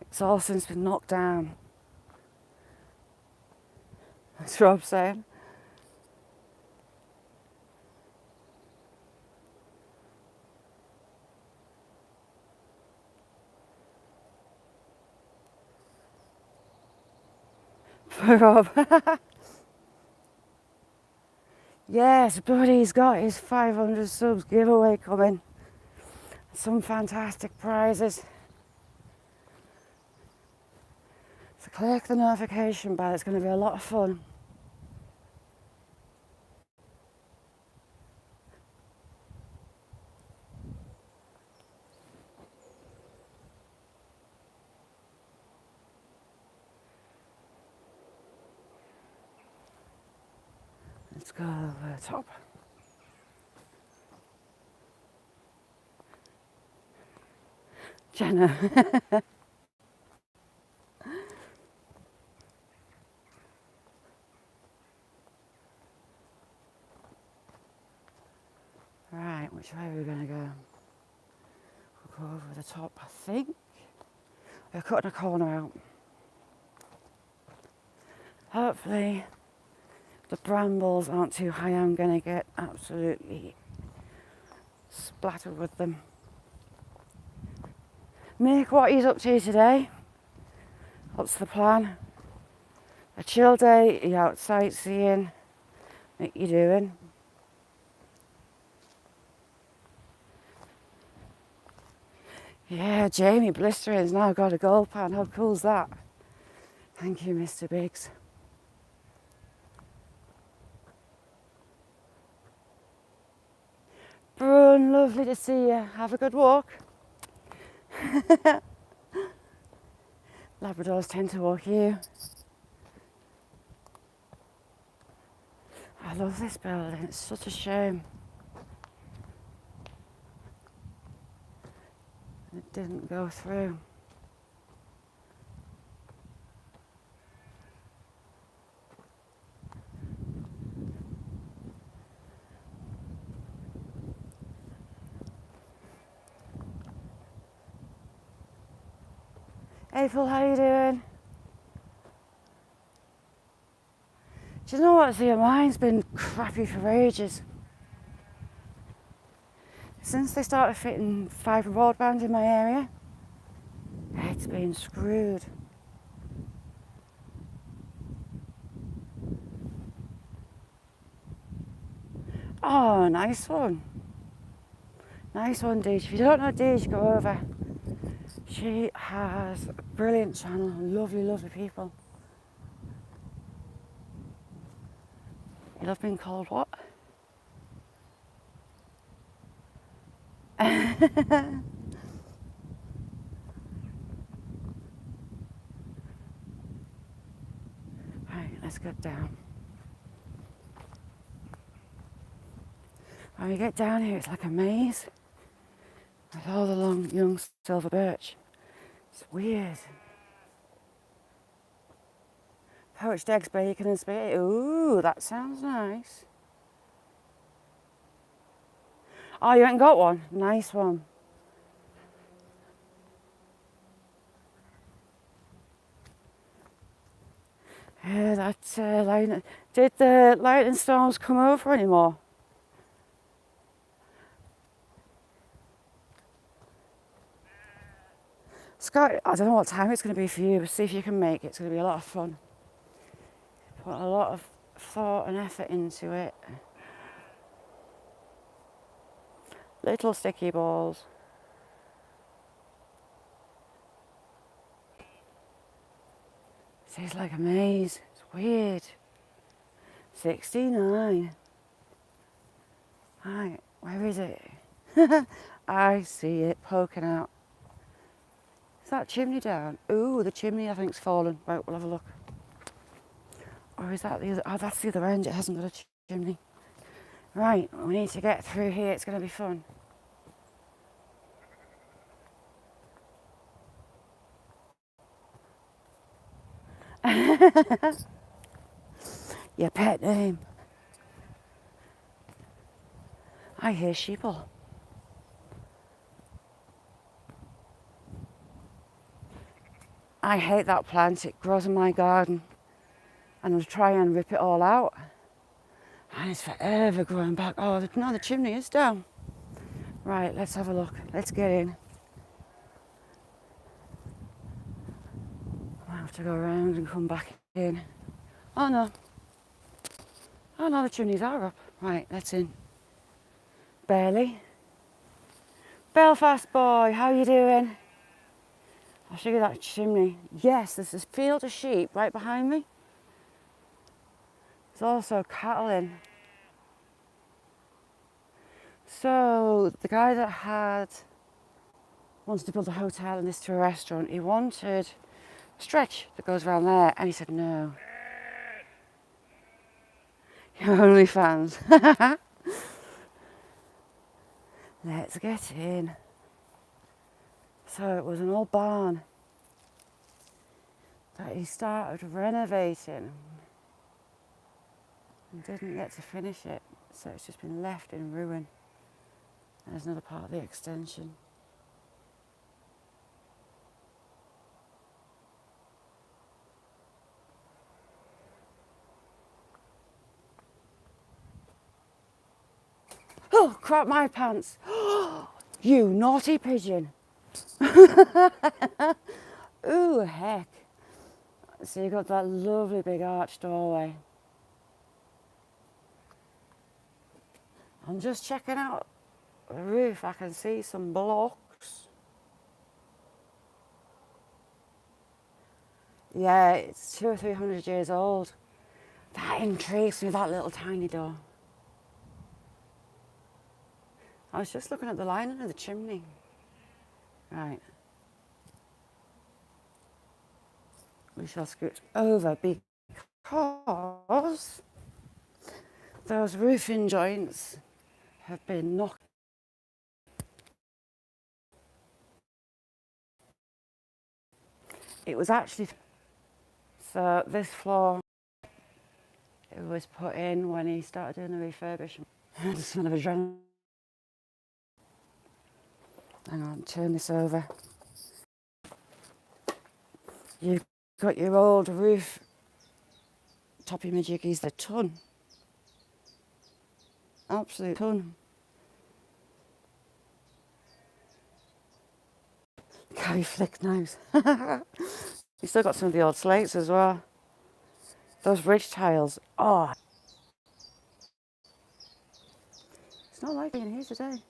It's all since been knocked down. That's what I'm saying. Rob. Yes, buddy's got his 500 subs giveaway coming. Some fantastic prizes. So click the notification bell, it's going to be a lot of fun. Let's go over the top. Jenna. Right, which way are we going to go? We'll go over the top, I think. We're cutting a corner out. Hopefully the brambles aren't too high. I'm going to get absolutely splattered with them. Mick, what are you up to today? What's the plan? A chill day? Are you out sightseeing? What you doing? Yeah, Jamie Blistering's now got a gold pan. How cool's that? Thank you, Mr. Biggs. Brun, lovely to see you. Have a good walk. Labradors tend to walk you. I love this building, it's such a shame it didn't go through. April, how you doing? Do you know what, Zia? Mine's been crappy for ages. Since they started fitting fibre broadband in my area, it's been screwed. Oh, nice one. Nice one, Deej. If you don't know Deej, go over. She has a brilliant channel, lovely, lovely people. You love being called what? Right, let's get down. When we get down here, it's like a maze with all the long, young silver birch. It's weird. Poached eggs, bacon and spaghetti. Ooh, that sounds nice. Oh, you ain't got one? Nice one. Yeah, that's lightning. Did the lightning storms come over anymore? Scott, I don't know what time it's going to be for you, but see if you can make it. It's going to be a lot of fun. Put a lot of thought and effort into it. Little sticky balls. It's like a maze. It's weird. 69. Right, where is it? I see it poking out. Is that chimney down? Ooh, the chimney I think's fallen. Right, we'll have a look. Or is that the other? Oh, that's the other end. It hasn't got a chimney. Right, we need to get through here. It's going to be fun. Your pet name. I hear sheeple. I hate that plant. It grows in my garden. And I'll try and rip it all out. And it's forever growing back. Oh, no, the chimney is down. Right, let's have a look. Let's get in. I have to go around and come back in. Oh no. Oh no, the chimneys are up. Right, let's in. Barely. Belfast boy, how you doing? I'll show you that chimney. Yes, there's this field of sheep right behind me. There's also cattle in. So the guy that wanted to build a hotel and this to a restaurant, he wanted a stretch that goes around there, and he said no. You're only fans. Let's get in. So it was an old barn that he started renovating and didn't get to finish it, so it's just been left in ruin. And there's another part of the extension. Oh, crap my pants. You naughty pigeon. Ooh, heck. So you've got that lovely big arched doorway. I'm just checking out the roof. I can see some blocks. Yeah, it's 200 or 300 years old. That intrigues me, that little tiny door. I was just looking at the lining of the chimney. Right. We shall scoot over because those roofing joints have been knocked. It was actually, so this floor, it was put in when he started doing the refurbishment. The smell of adrenaline. Hang on, turn this over. You've got your old roof toppy-majiggies, the ton. Absolute ton. Carry flick knives. You still got some of the old slates as well. Those ridge tiles. Oh, it's not like being here today.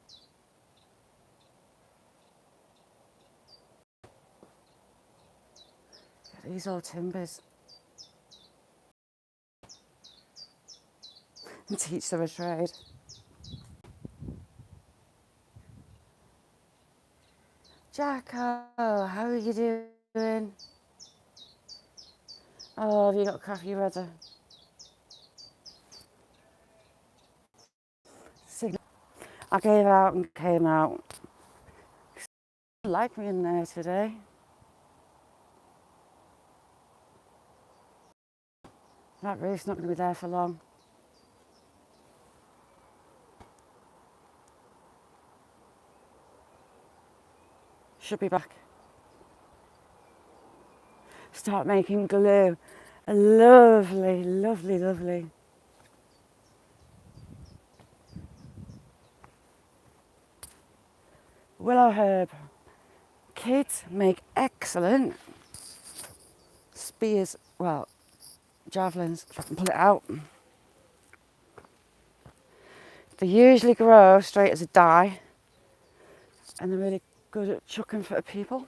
These old timbers. And teach them a trade. Jacko, how are you doing? Oh, have you got coffee ready? Signal. I gave out and came out. Like me in there today. That roof's not going to be there for long. Should be back. Start making glue. Lovely, lovely, lovely. Willow herb. Kids make excellent spears, well, javelins, if I can pull it out. They usually grow straight as a die, and they're really good at chucking for people.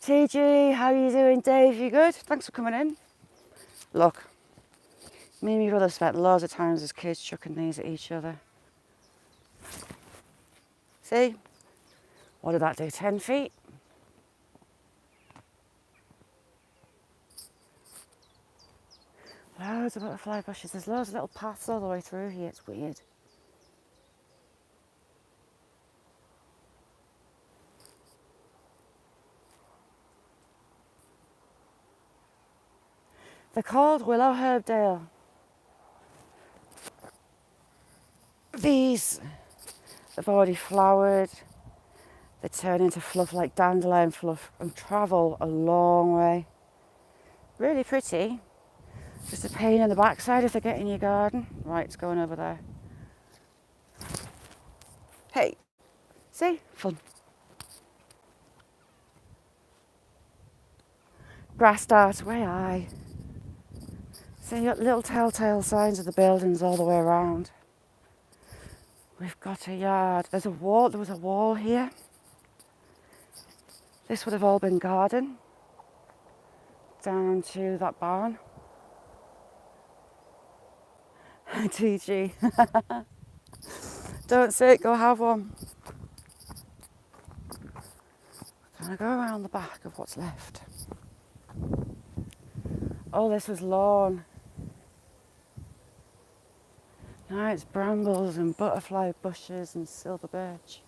TG, how are you doing, Dave? You good? Thanks for coming in. Look, me and my brother spent loads of times as kids chucking these at each other. See? What did that do? 10 feet? Loads of butterfly bushes. There's loads of little paths all the way through here. It's weird. They're called willow herbdale. These have already flowered. They turn into fluff like dandelion fluff and travel a long way. Really pretty. Just a pain in the backside if they get in your garden. Right, it's going over there. Hey, see? Fun. Grass dart, way high. So you've got little telltale signs of the buildings all the way around. We've got a yard. There's a wall. There was a wall here. This would have all been garden. Down to that barn. TG. Don't say it, go have one. Gonna go around the back of what's left. Oh, this was lawn. Now it's brambles and butterfly bushes and silver birch.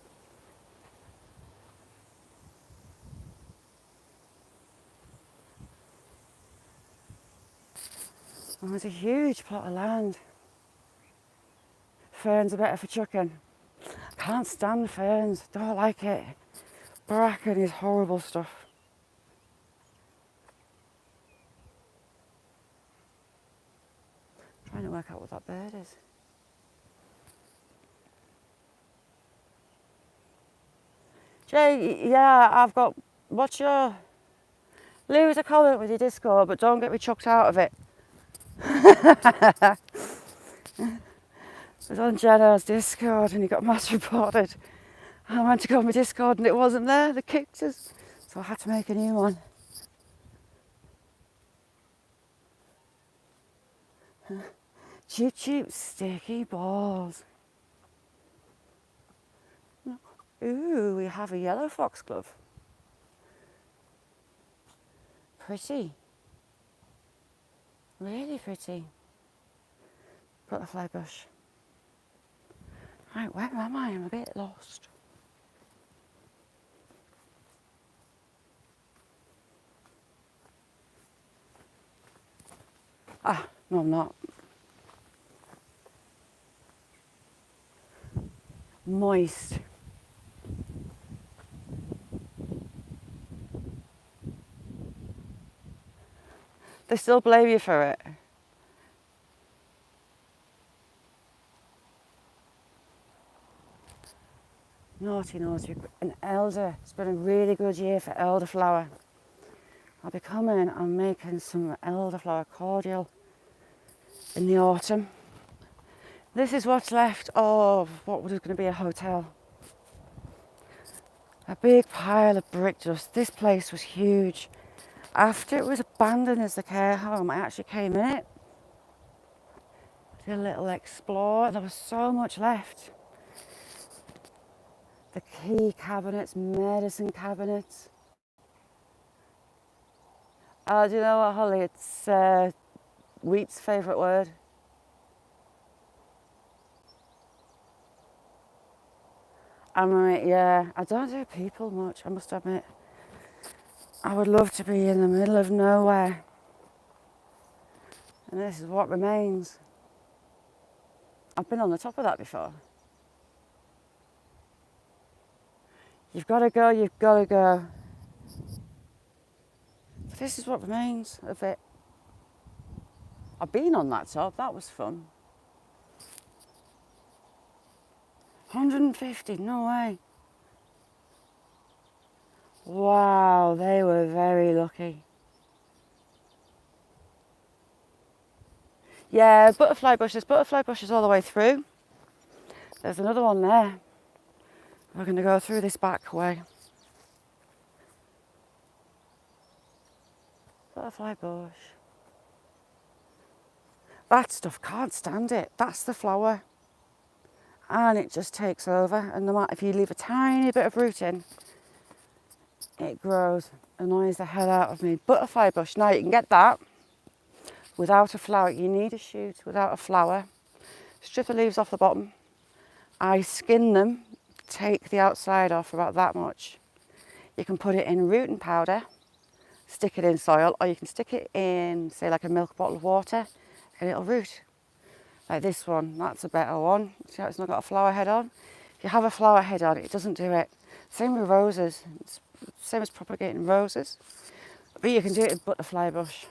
And there's a huge plot of land. Ferns are better for chucking. Can't stand ferns, don't like it. Bracken is horrible stuff. Trying to work out what that bird is. Jay, yeah, I've got, what's your, leave a comment with your Discord, but don't get me chucked out of it. I was on Jenna's Discord and he got mass reported. I went to go on my Discord and it wasn't there, they kicked us. So I had to make a new one. Cheap, cheap, sticky balls. Ooh, we have a yellow foxglove. Pretty. Really pretty. Butterfly bush. Right, where am I? I'm a bit lost. Ah, no I'm not. Moist. They still blame you for it. Naughty, naughty. An elder. It's been a really good year for elderflower. I'll be coming and making some elderflower cordial in the autumn. This is what's left of what was going to be a hotel. A big pile of brick dust. This place was huge. After it was abandoned as a care home, I actually came in it. Did a little explore. There was so much left. The key cabinets, medicine cabinets. Do you know what, Holly? It's Wheat's favourite word. Yeah, I don't do people much, I must admit. I would love to be in the middle of nowhere. And this is what remains. I've been on the top of that before. You've got to go, you've got to go. But this is what remains of it. I've been on that top, that was fun. 150, no way. Wow, they were very lucky. Yeah, butterfly bushes all the way through. There's another one there. We're going to go through this back way. Butterfly bush. That stuff, can't stand it. That's the flower. And it just takes over. And no matter if you leave a tiny bit of root in, it grows. Annoys the hell out of me. Butterfly bush. Now you can get that without a flower. You need a shoot without a flower. Strip the leaves off the bottom. I skin them, take the outside off about that much. You can put it in rooting powder, stick it in soil, or you can stick it in, say, like a milk bottle of water, and it'll root. Like this one, that's a better one. See how it's not got a flower head on? If you have a flower head on, it doesn't do it. Same with roses. It's same as propagating roses. But you can do it with butterfly bush.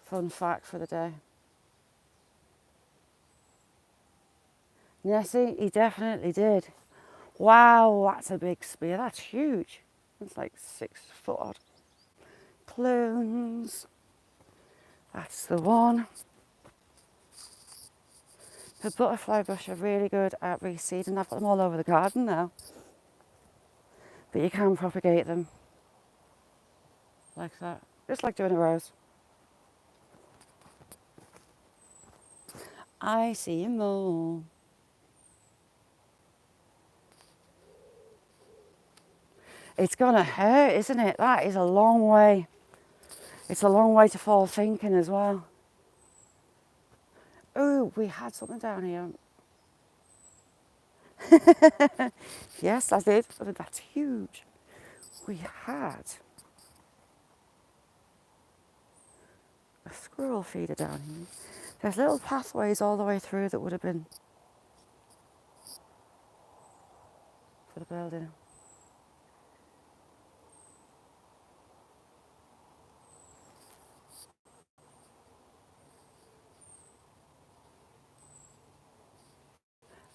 Fun fact for the day. Yeah, see, he definitely did. Wow, that's a big spear. That's huge. It's like 6 foot odd. Plumes. That's the one. The butterfly bush are really good at reseeding. I've got them all over the garden now. But you can propagate them like that. Just like doing a rose. I see a mole. It's gonna hurt, isn't it? That is a long way. It's a long way to fall thinking as well. Oh, we had something down here. Yes, I did. I mean, that's huge. We had a squirrel feeder down here. There's little pathways all the way through that would have been for the building.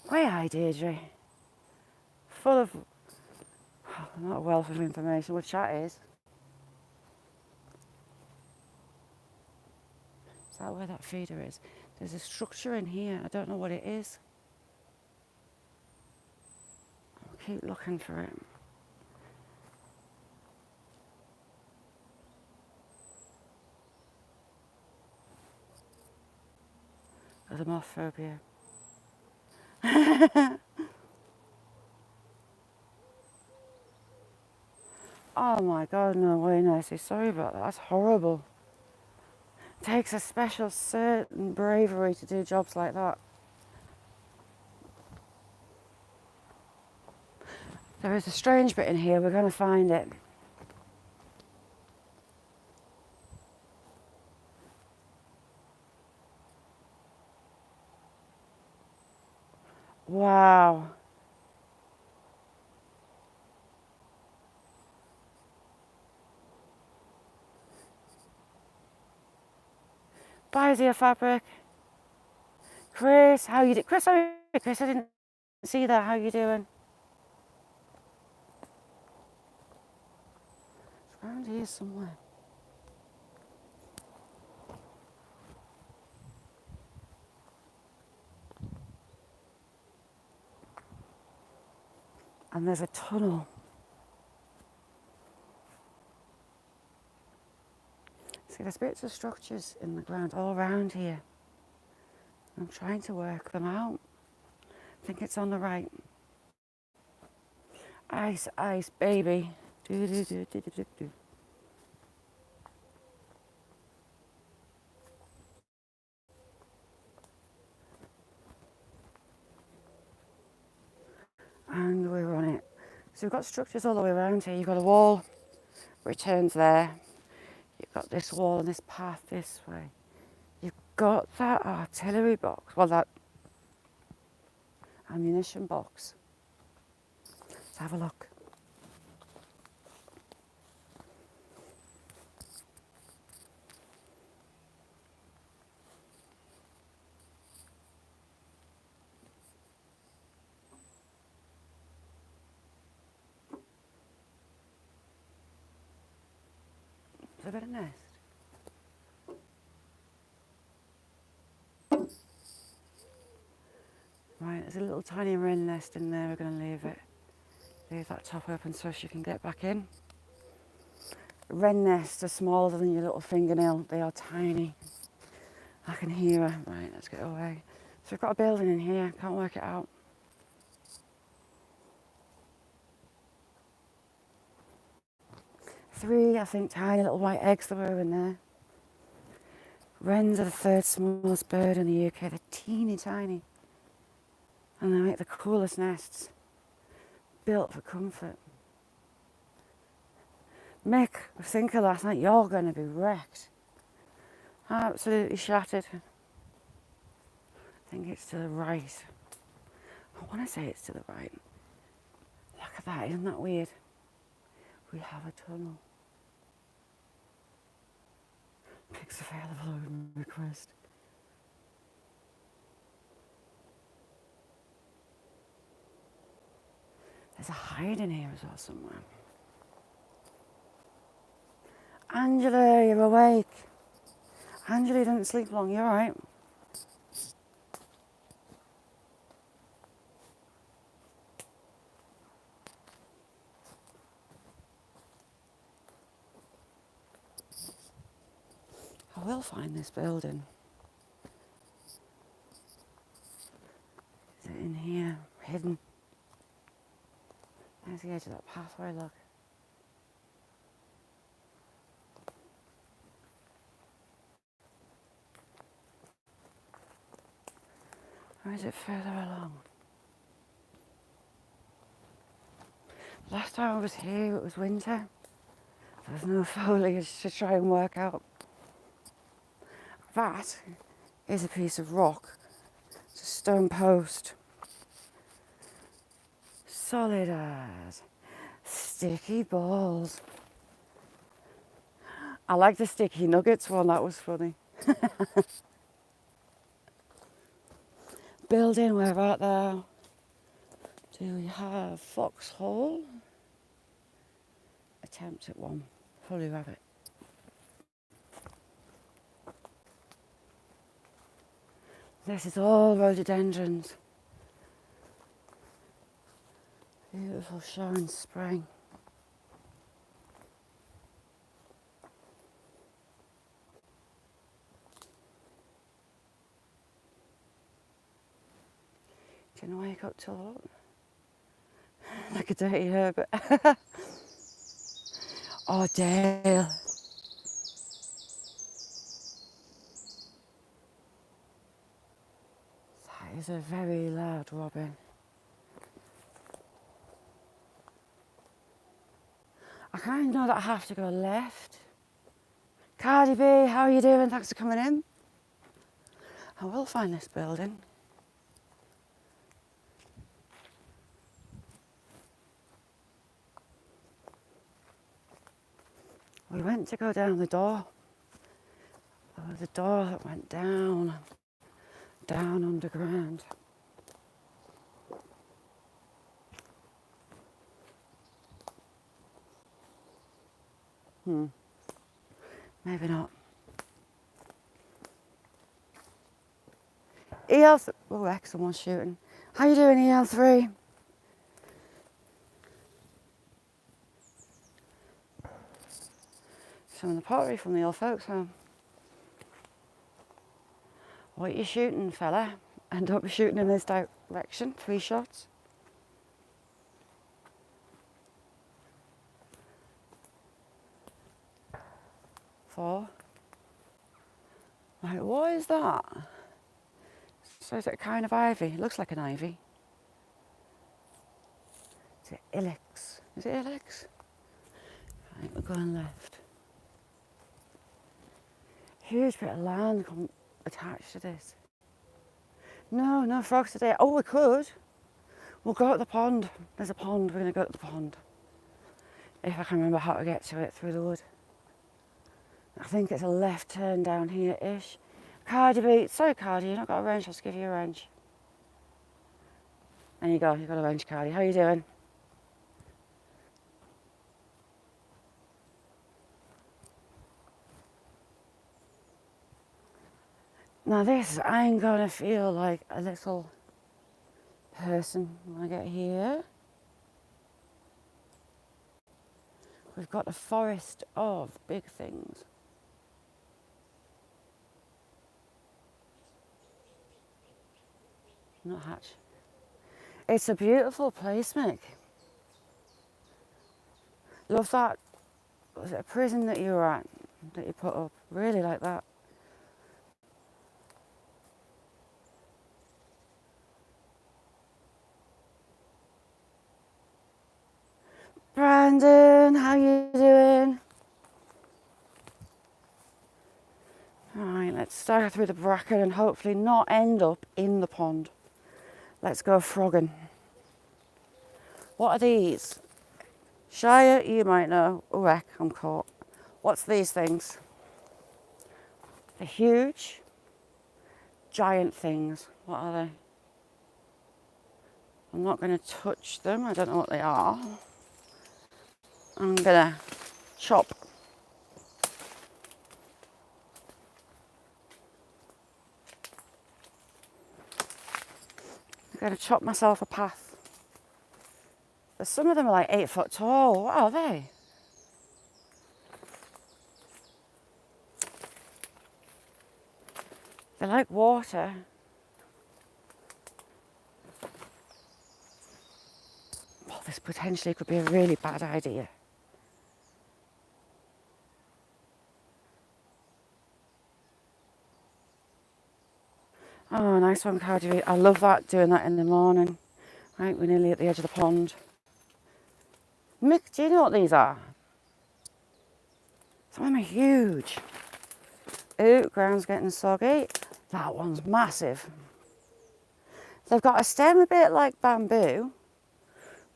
My eye, Deirdre. Full of, not a wealth of information, which that is. Is that where that feeder is? There's a structure in here. I don't know what it is. I'll keep looking for it. There's a moth phobia. Oh my God, no way, Nancy. Sorry about that. That's horrible. It takes a special certain bravery to do jobs like that. There is a strange bit in here. We're going to find it. Wow. Bye, dear fabric. Chris, how you doing? Chris, sorry, Chris, I didn't see that. How you doing? It's around here somewhere. And there's a tunnel. See, there's bits of structures in the ground all around here. I'm trying to work them out. I think it's on the right. Ice, ice, baby. Do, do, do, do, do, do, do. And we're on it. So we've got structures all the way around here. You've got a wall which turns there. You've got this wall and this path this way. You've got that artillery box. Well, that ammunition box. Let's have a look. There's a bit of nest. Right, there's a little tiny wren nest in there. We're going to leave that top open so she can get back in. Wren nests are smaller than your little fingernail. They are tiny. I can hear her. Right, let's get away. So we've got a building in here. Can't work it out. Three, I think, tiny little white eggs that were in there. Wrens are the third smallest bird in the UK. They're teeny tiny. And they make the coolest nests. Built for comfort. Mick was thinking last night, you're going to be wrecked. Absolutely shattered. I think it's to the right. I want to say it's to the right. Look at that, isn't that weird? We have a tunnel. Pics available on request. There's a hide in here as well somewhere. Angela, you're awake. Angela, you didn't sleep long, you're alright. I will find this building. Is it in here? Hidden? There's the edge of that pathway, look. Or is it further along? Last time I was here, it was winter. There was no foliage to try and work out. That is a piece of rock. It's a stone post. Solid as sticky balls. I like the sticky nuggets one, that was funny. Building, we're right there. Do we have foxhole? Attempt at one. Holy rabbit. This is all rhododendrons. Beautiful showing spring. Didn't wake up till what? Like a dirty herbert. Oh, Dale. That is a very loud robin. I kind of know that I have to go left. Cardi B, how are you doing? Thanks for coming in. I will find this building. We went to go down the door. There was a door that went down underground. Maybe not. Oh, heck, someone's shooting. How you doing, EL3? Some of the pottery from the old folks home. What are you shooting, fella? And don't be shooting in this direction. 3 shots. Four. Right, what is that? So is it a kind of ivy? It looks like an ivy. Is it ilex? Is it ilex? Right, we're going left. Huge bit of land attached to this. No frogs today. Oh, we could. We'll go up the pond. There's a pond. We're going to go up the pond. If I can remember how to get to it through the wood. I think it's a left turn down here-ish. Cardi B. Sorry, Cardi, you've not got a wrench. I'll just give you a wrench. There you go. You've got a wrench, Cardi. How are you doing? Now this, I'm going to feel like a little person when I get here. We've got a forest of big things. Not hatch. It's a beautiful place, Mick. Love that. Was it a prison that you were at? That you put up? Really like that. stagger through the bracken and hopefully not end up in the pond. Let's go frogging. What are these? Shire, you might know. Oh, heck, I'm caught. What's these things? They're huge, giant things. What are they? I'm not going to touch them. I don't know what they are. I'm going to chop. I'm going to chop myself a path. But some of them are like 8 foot tall. What are they? They're like water. Well, this potentially could be a really bad idea. Oh, nice one, Cardi. I love that, doing that in the morning. Right, we're nearly at the edge of the pond. Mick, do you know what these are? Some of them are huge. Ooh, ground's getting soggy. That one's massive. They've got a stem a bit like bamboo,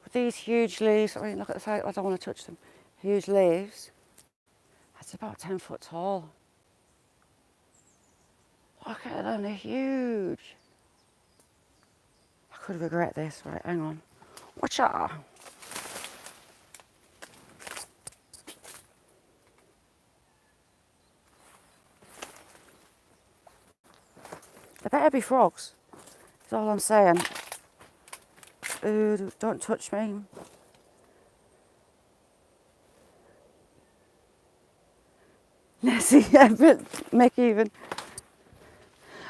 with these huge leaves. I mean, look at the size, I don't want to touch them. Huge leaves. That's about 10 foot tall. Look at them, they're huge. I could regret this. Right, hang on. Watch out. There better be frogs. That's all I'm saying. Ooh, don't touch me. Nessie, yeah, but Mick even.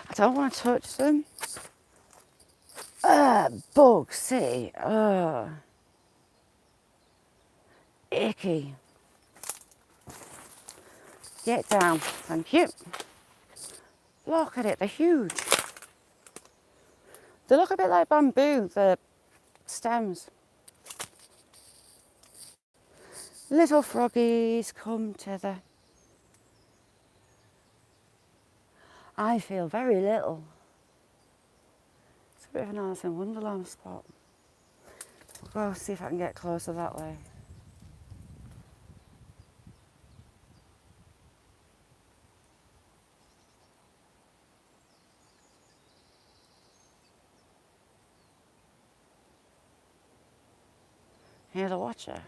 I don't want to touch them. Bugs, see. Icky. Get down, thank you. Look at it, they're huge. They look a bit like bamboo, the stems. Little froggies come to the... I feel very little. It's a bit of an Alice in Wonderland spot. We'll go see if I can get closer that way. Hear the watcher?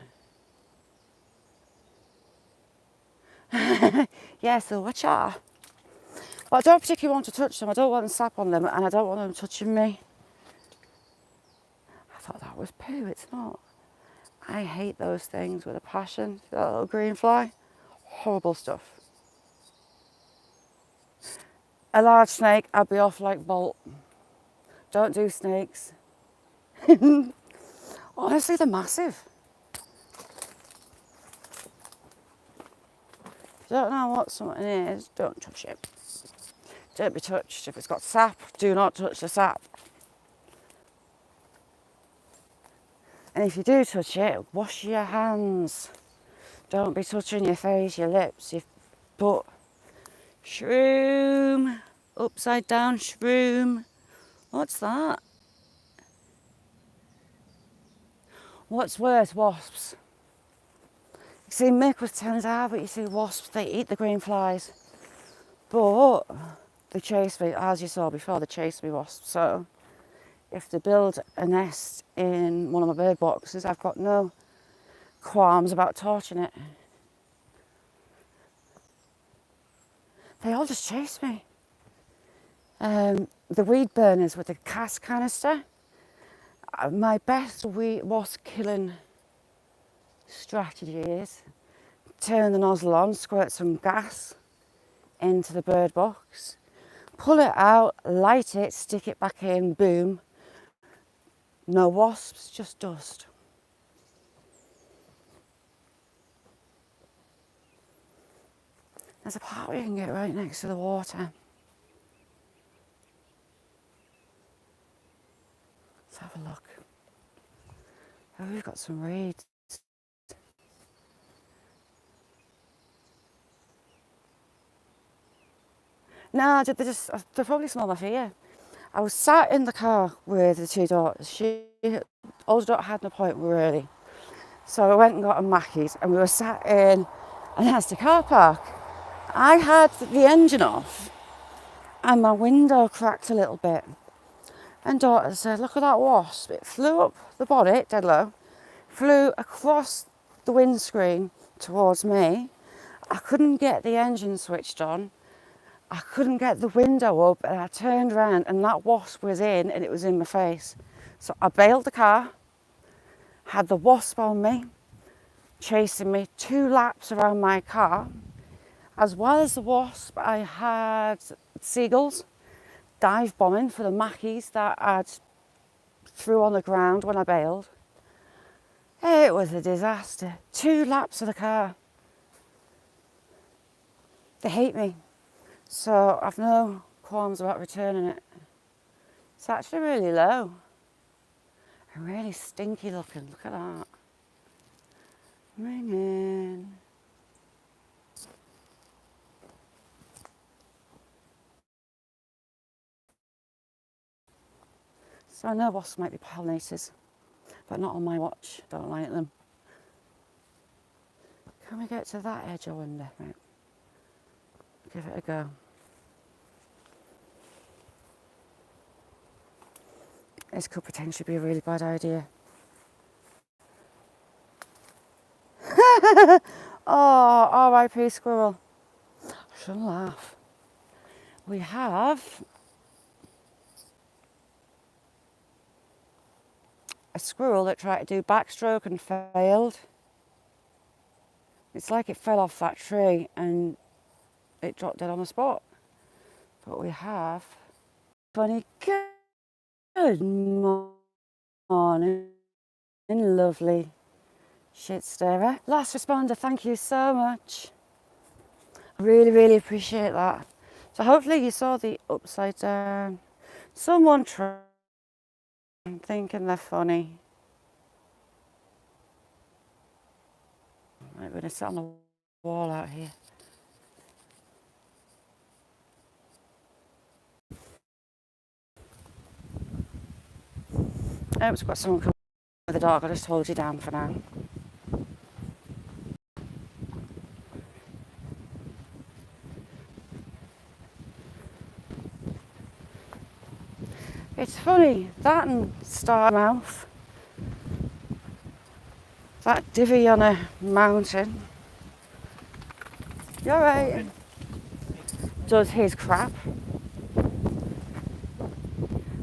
Yes, the watcher. But I don't particularly want to touch them. I don't want them sap on them, and I don't want them touching me. I thought that was poo. It's not. I hate those things with a passion. That little green fly. Horrible stuff. A large snake, I'd be off like bolt. Don't do snakes. Honestly, they're massive. If you don't know what something is, don't touch it. Don't be touched. If it's got sap, do not touch the sap. And if you do touch it, wash your hands. Don't be touching your face, your lips, your butt. Shroom. Upside down shroom. What's that? What's worse, wasps? You see, Mick was telling us how, but you see, wasps, they eat the green flies. But they chase me, as you saw before, they chase me, wasps. So if they build a nest in one of my bird boxes, I've got no qualms about torching it. They all just chase me. The weed burners with the gas canister, my best wasp killing strategy is turn the nozzle on, squirt some gas into the bird box, pull it out, light it, stick it back in, boom. No wasps, just dust. There's a part where you can get right next to the water. Let's have a look. Oh, we've got some reeds. No, they probably smell my fear. I was sat in the car with the two daughters. Older daughter had an appointment early. So I went and got a Mackey's and we were sat in an Asda car park. I had the engine off and my window cracked a little bit. And daughter said, look at that wasp. It flew up the bonnet, dead low, flew across the windscreen towards me. I couldn't get the engine switched on. I couldn't get the window up and I turned around and that wasp was in and it was in my face. So I bailed the car, had the wasp on me, chasing me 2 laps around my car. As well as the wasp, I had seagulls dive bombing for the Mackeys that I'd threw on the ground when I bailed. It was a disaster. 2 laps of the car. They hate me. So I've no qualms about returning it. It's actually really low. And really stinky looking. Look at that. Ringing. So I know wasps might be pollinators, but not on my watch. Don't like them. Can we get to that edge, I wonder? Right. Give it a go. This could potentially be a really bad idea. Oh, R.I.P. squirrel. I shouldn't laugh. We have a squirrel that tried to do backstroke and failed. It's like it fell off that tree and it dropped dead on the spot. But we have funny. Good morning, lovely shit stirrer. Last responder, thank you so much. I really, really appreciate that. So hopefully you saw the upside down. Someone thinking they're funny. Right, we're gonna sit on the wall out here. I hope we've got someone coming with the dog. I just hold you down for now. It's funny, that and Star Mouth, that divvy on a mountain, you're right, does his crap.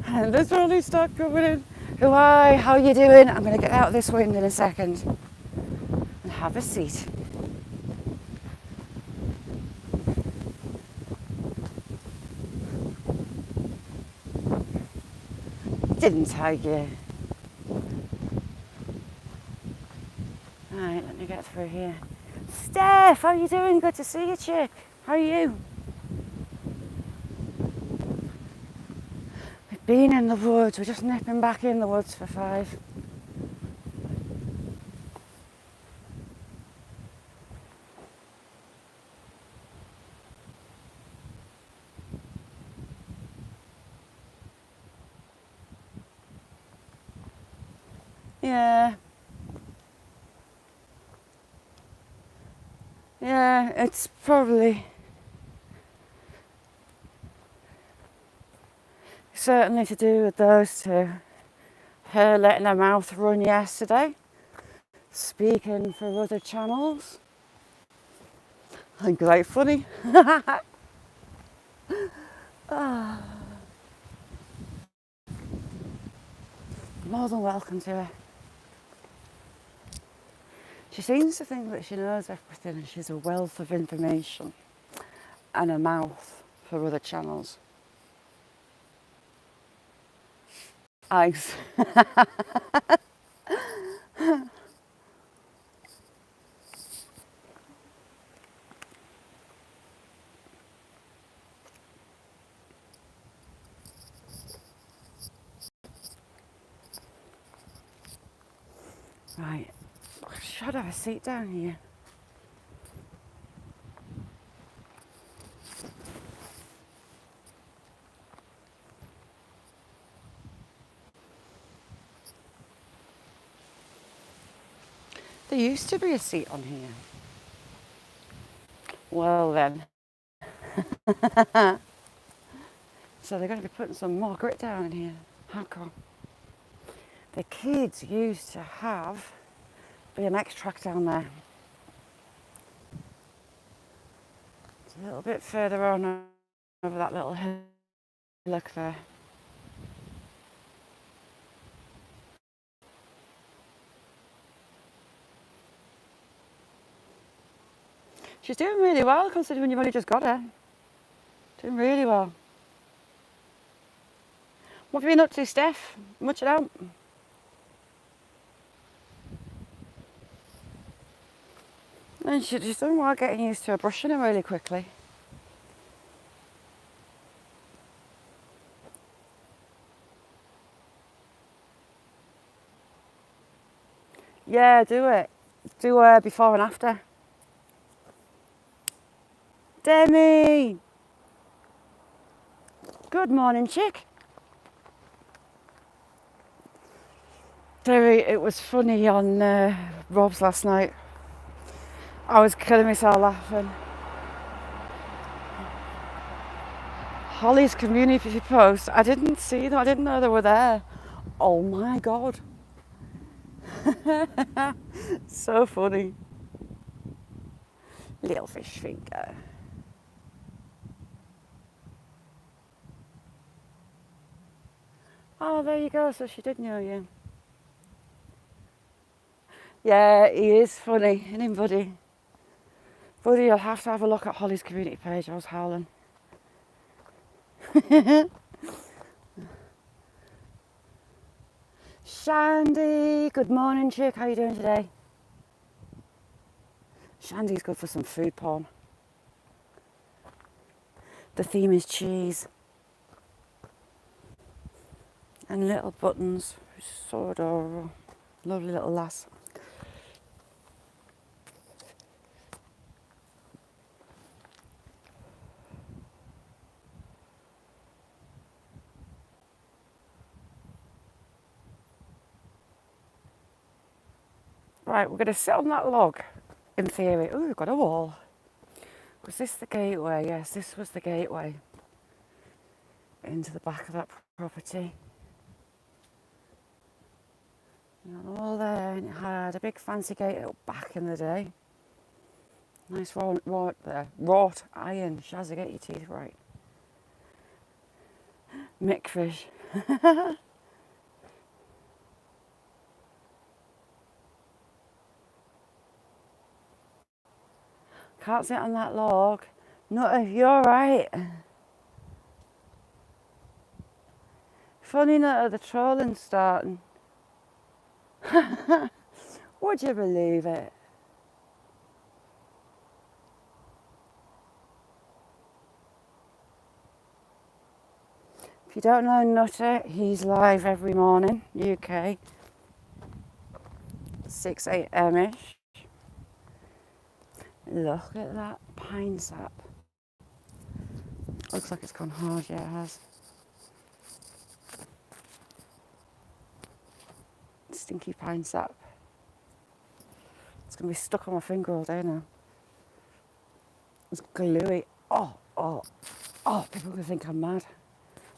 And there's Rolling Stock coming in. Hi, how you doing? I'm going to get out of this wind in a second and have a seat. Didn't tag you. Right, let me get through here. Steph, how you doing? Good to see you, chick. How are you? We've been in the woods. We're just nipping back in the woods for 5. Yeah. Yeah, it's probably certainly to do with those two. Her letting her mouth run yesterday, speaking for other channels. And great funny. More than welcome to her. She seems to think that she knows everything and she's a wealth of information and a mouth for other channels. Thanks. Right, should have a seat down here. There used to be a seat on here. Well then. So they're going to be putting some more grit down in here. How come? The kids used to have BMX track down there. It's a little bit further on over that little hillock there. She's doing really well considering you've only just got her. Doing really well. What have you been up to, Steph? Much out? And she's doing well getting used to her brushing her really quickly. Yeah, do it. Do before and after. Demi! Good morning, chick. Demi, it was funny on Rob's last night. I was killing myself laughing. Holly's community post, I didn't see them, I didn't know they were there. Oh my God. So funny. Little fish finger. Oh, there you go, so she did know you. Yeah, he is funny, isn't he, Buddy? Buddy, you'll have to have a look at Holly's community page. I was howling. Shandy, good morning, chick. How are you doing today? Shandy's good for some food porn. The theme is cheese. And little buttons. So adorable. Lovely little lass. Right, we're going to sit on that log, in theory. Oh, we've got a wall. Was this the gateway? Yes, this was the gateway into the back of that property. And all there, and it had a big fancy gate back in the day. Nice wrought iron. Shazza, get your teeth right. Mickfish. Can't sit on that log. Not if you're right. Funny enough, the trolling's starting. Would you believe it? If you don't know Nutter, he's live every morning, UK. 6 a.m-ish. Look at that pine sap. Looks like it's gone hard, yeah it has. Stinky pine sap. It's going to be stuck on my finger all day now. It's gluey. Oh, people are going to think I'm mad.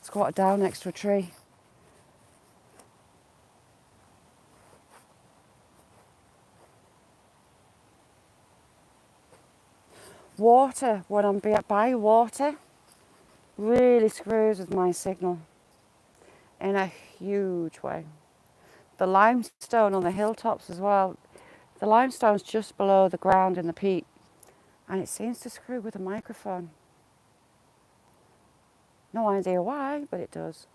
Squatted down next to a tree. Water, when I'm by water, really screws with my signal in a huge way. The limestone on the hilltops as well. The limestone's just below the ground in the peat, and it seems to screw with the microphone. No idea why, but it does.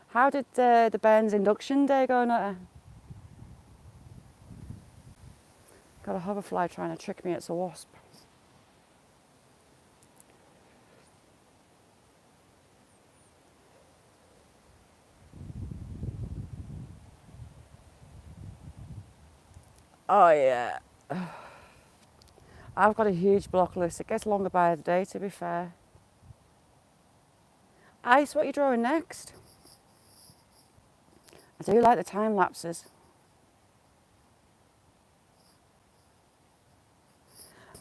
How did the Ben's induction day go, Nutter? Got a hoverfly trying to trick me, it's a wasp. Oh yeah. I've got a huge block list. It gets longer by the day, to be fair. Ice, what are you drawing next? I do like the time lapses.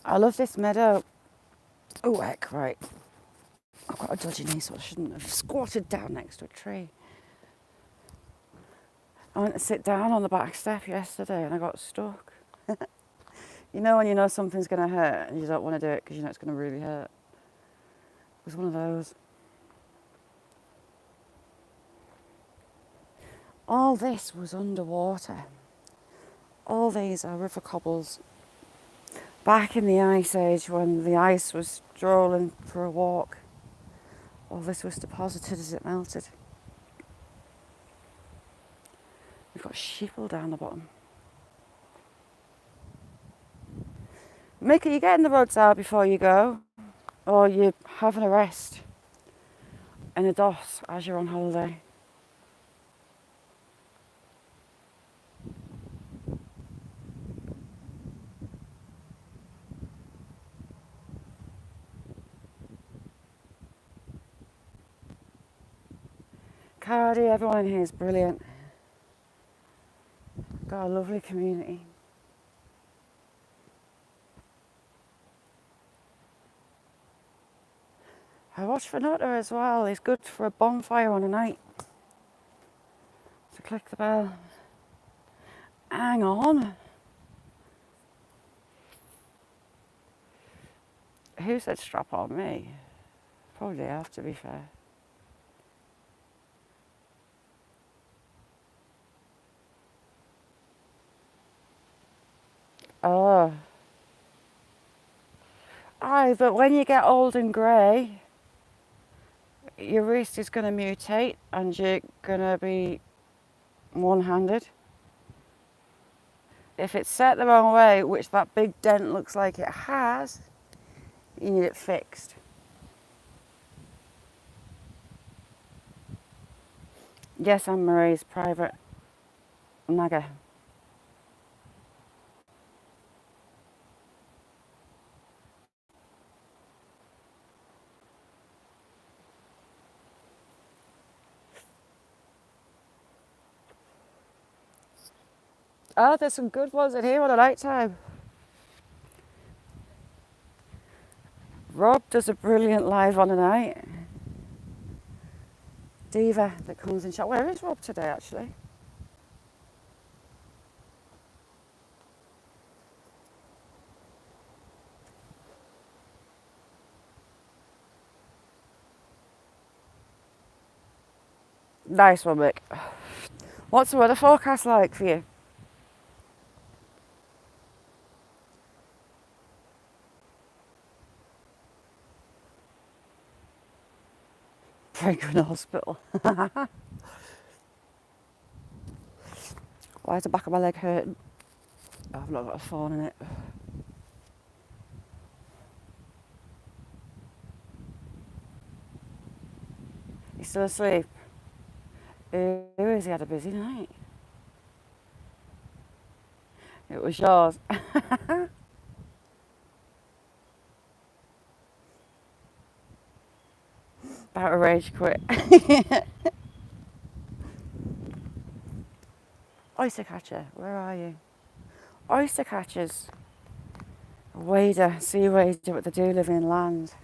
I love this meadow. Oh heck, right. I've got a dodgy knee, so I shouldn't have squatted down next to a tree. I went to sit down on the back step yesterday and I got stuck. You know when you know something's going to hurt and you don't want to do it because you know it's going to really hurt? It was one of those. All this was underwater. All these are river cobbles. Back in the Ice Age when the ice was strolling for a walk, all this was deposited as it melted. We've got sheeple down the bottom. Mickey, you getting the roads out before you go? Or you having a rest and a DOS as you're on holiday? Cardi, everyone in here is brilliant. Got a lovely community. I watched for Nutter as well. He's good for a bonfire on a night. So click the bell. Hang on. Who said strap on me? Probably have, to be fair. Oh. Aye, but when you get old and grey, your wrist is going to mutate and you're going to be one-handed. If it's set the wrong way, which that big dent looks like it has, you need it fixed. Yes, I'm Marie's private nagger. Oh, there's some good ones in here on a night time. Rob does a brilliant live on a night. Diva that comes in shot. Where is Rob today, actually? Nice one, Mick. What's the weather forecast like for you? Penguin Hospital. Why is the back of my leg hurting? Oh, I've not got a phone in it. He's still asleep. Who is he? Had a busy night. It was yours. About a rage quit. Oyster catcher, where are you? Oyster catchers. A wader, sea wader, but they do live in land.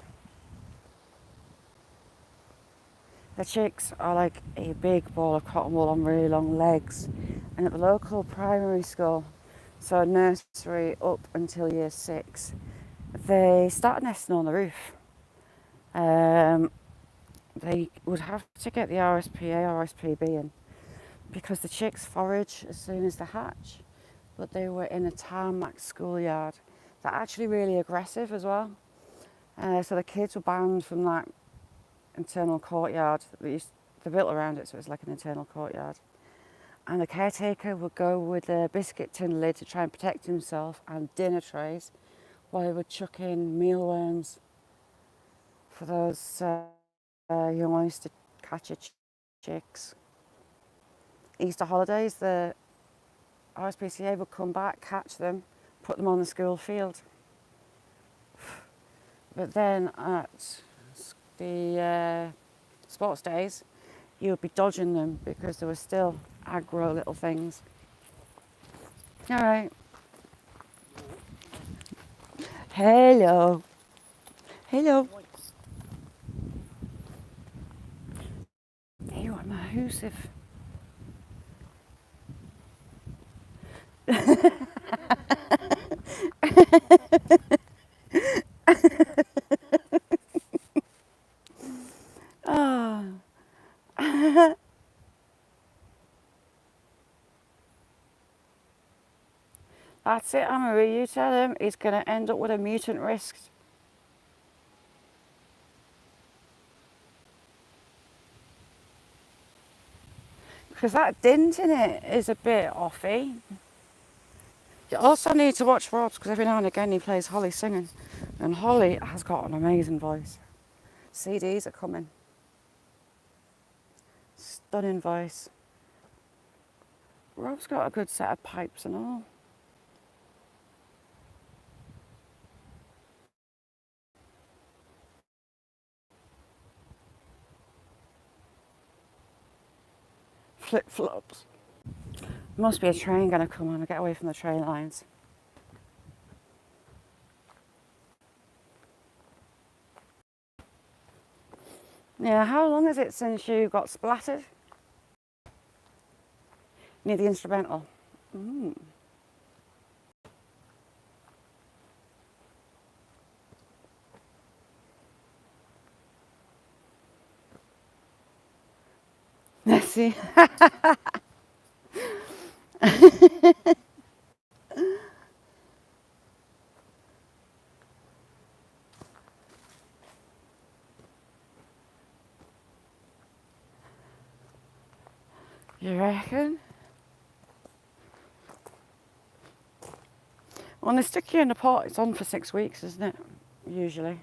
The chicks are like a big ball of cotton wool on really long legs. And at the local primary school, so nursery up until year 6, they start nesting on the roof. They would have to get the RSPA or RSPB in because the chicks forage as soon as they hatch, but they were in a tarmac schoolyard. They're actually really aggressive as well. So the kids were banned from that internal courtyard. They built around it, so it's like an internal courtyard. And the caretaker would go with a biscuit tin lid to try and protect himself and dinner trays while he would chuck in mealworms for those young oyster catcher chicks. Easter holidays, the RSPCA would come back, catch them, put them on the school field. But then at the sports days, you would be dodging them because they were still aggro little things. All right. Hello. Hello. You are massive. Oh. That's it, Anne-Marie. You tell him he's going to end up with a mutant risk. Because that dint in it is a bit offy. You also need to watch Rob's because every now and again he plays Holly singing. And Holly has got an amazing voice. CDs are coming. Stunning voice. Rob's got a good set of pipes and all. Flip-flops. Must be a train going to come on. I'll get away from the train lines. Yeah, how long is it since you got splattered? Near the instrumental. Mm. Let's see. You reckon? When they stick you in the pot, it's on for 6 weeks, isn't it? Usually.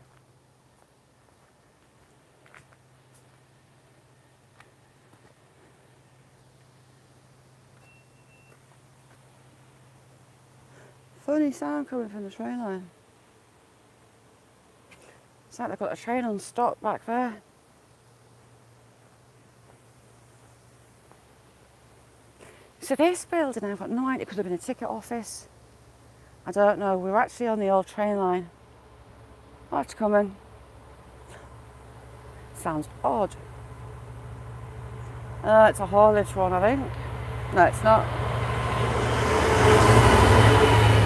Funny sound coming from the train line. It's like they've got a train on stop back there. So this building, I've got no idea, it could have been a ticket office. I don't know, we were actually on the old train line. Oh, it's coming. Sounds odd. It's a haulage one, I think. No, it's not.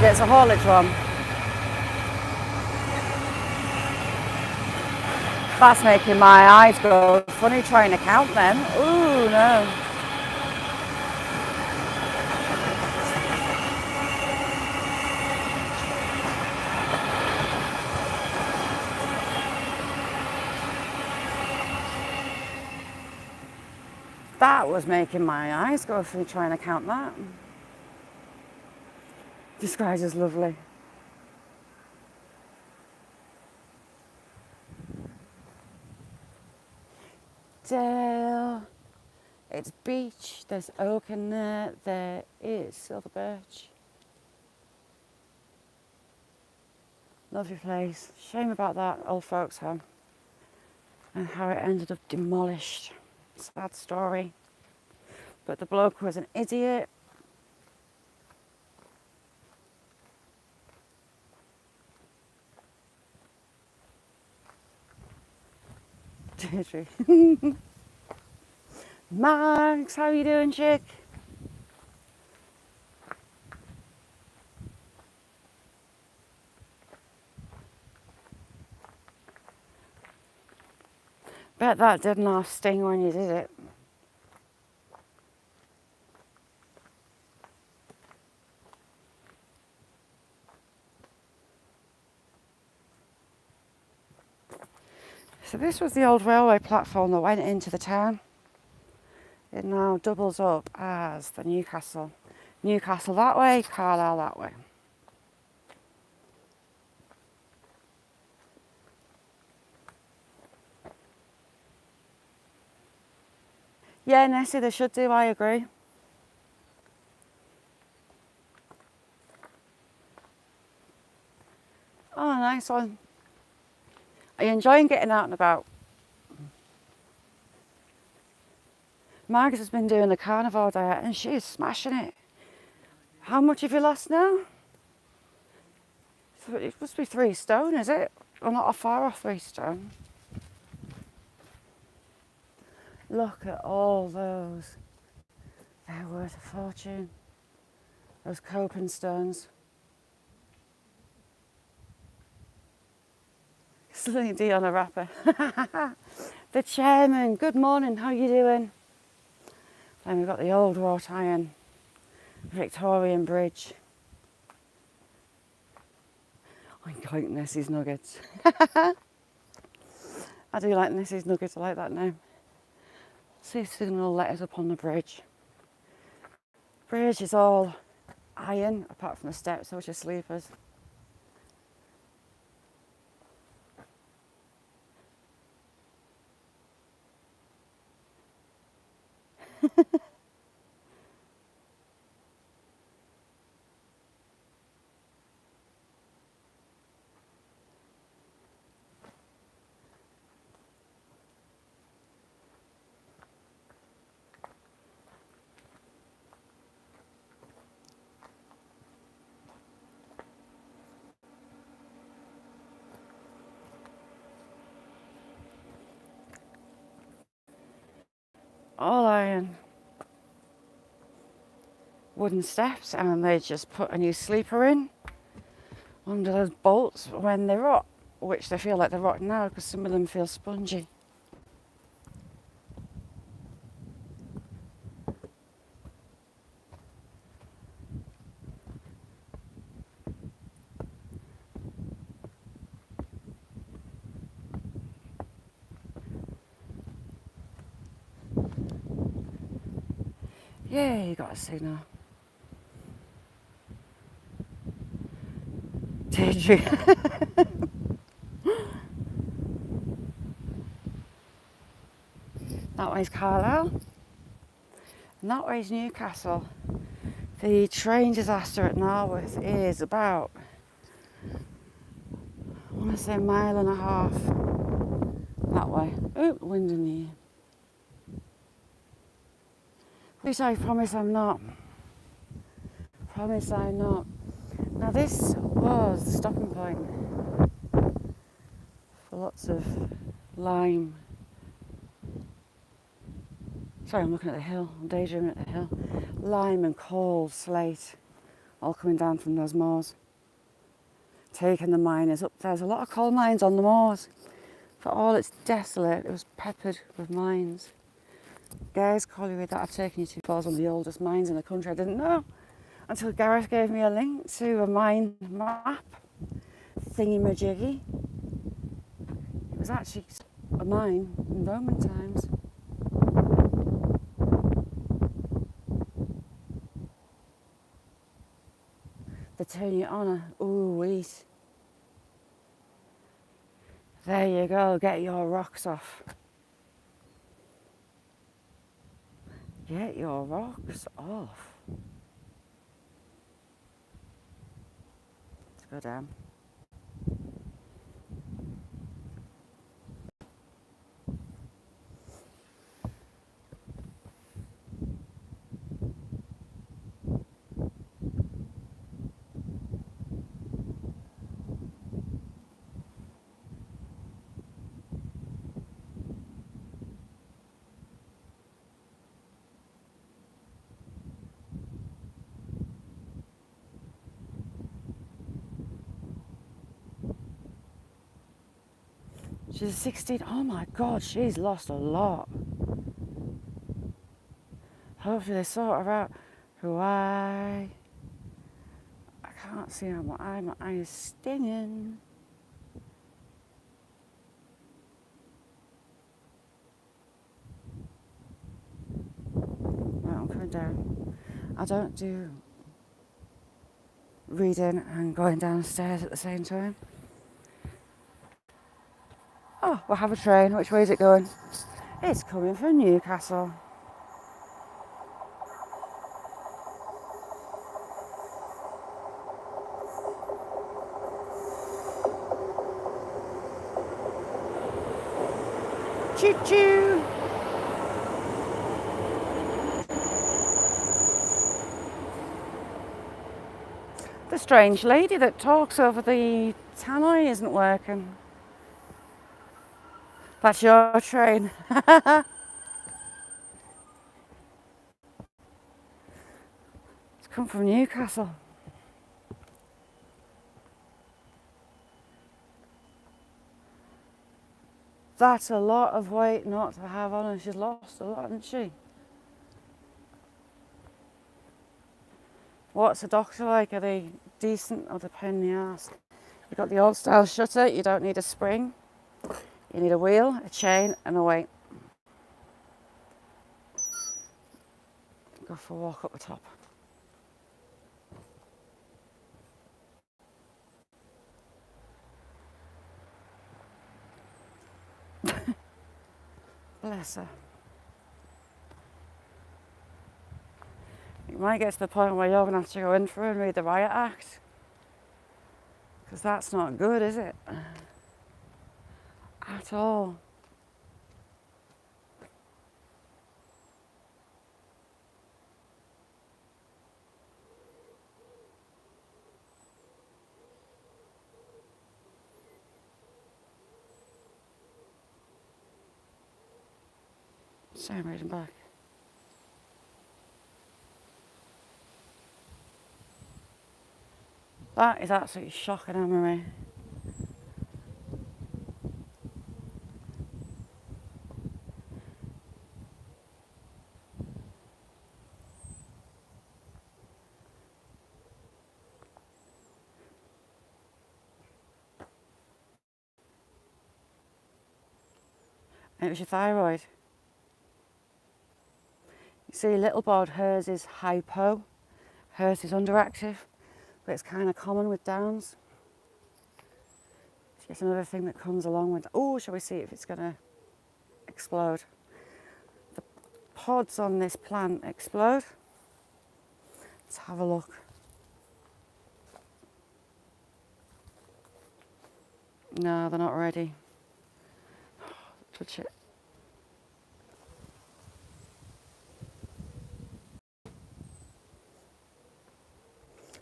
Yeah, it's a haulage one. That's making my eyes go funny trying to count them. Ooh, no. That was making my eyes go funny trying to count that. This guy's just lovely. Dale. It's beech, there's oak in there, there is silver birch. Lovely place. Shame about that old folks home and how it ended up demolished. Sad story. But the bloke was an idiot. Max, how you doing, chick? Bet that didn't half sting when you did it. So this was the old railway platform that went into the town. It now doubles up as the Newcastle. Newcastle that way, Carlisle that way. Yeah, Nessie, they should do, I agree. Oh, nice one. Are you enjoying getting out and about? Margaret has been doing the carnivore diet and she's smashing it. How much have you lost now? It must be 3 stone, is it? Well, not far off 3 stone. Look at all those. They're worth a fortune. Those coping stones. Celine Dion a rapper. The chairman, good morning, how you doing? And we've got the old wrought iron Victorian bridge. I like Nessie's Nuggets. I do like Nessie's Nuggets, I like that name. See signal letters up on the bridge. Bridge is all iron, apart from the steps, which are sleepers. All iron. Wooden steps, and they just put a new sleeper in under those bolts when they rot, which they feel like they're rotting now because some of them feel spongy. Yeah, you got a signal. Deirdre. That way's Carlisle. And that way's Newcastle. The train disaster at Narworth is about, I want to say, a mile and a half that way. Oh, wind in the ear. Which I promise I'm not. Promise I'm not. Now this was the stopping point for lots of lime. Sorry, I'm looking at the hill. I'm daydreaming at the hill. Lime and coal, slate, all coming down from those moors. Taking the miners up. There's a lot of coal mines on the moors. For all it's desolate, it was peppered with mines. Gary's colliery that I've taken you to was one of the oldest mines in the country. I didn't know until Gareth gave me a link to a mine map thingy-majiggy. It was actually a mine in Roman times. They turn you on a wheat. There you go, get your rocks off. Get your rocks off. Let's go down. She's 16. Oh my God, she's lost a lot. Hopefully they sort her out. I can't see how my eye is stinging. Right, I'm coming down. I don't do reading and going downstairs at the same time. Oh, we'll have a train. Which way is it going? It's coming from Newcastle. Choo choo! The strange lady that talks over the tannoy isn't working. That's your train. It's come from Newcastle. That's a lot of weight not to have on her. She's lost a lot, hasn't she? What's a doctor like? Are they decent or the pain in the arse? You've got the old style shutter, you don't need a spring. You need a wheel, a chain and a weight. Go for a walk up the top. Bless her. You might get to the point where you're going to have to go in for her and read the riot act. Because that's not good, is it? At all. Sorry, I'm reading back. That is absolutely shocking, Anne-Marie. And it was your thyroid. You see, little bod, hers is hypo, hers is underactive, but it's kind of common with Downs. It's just another thing that comes along with, oh, shall we see if it's going to explode? The pods on this plant explode. Let's have a look. No, they're not ready. Touch it.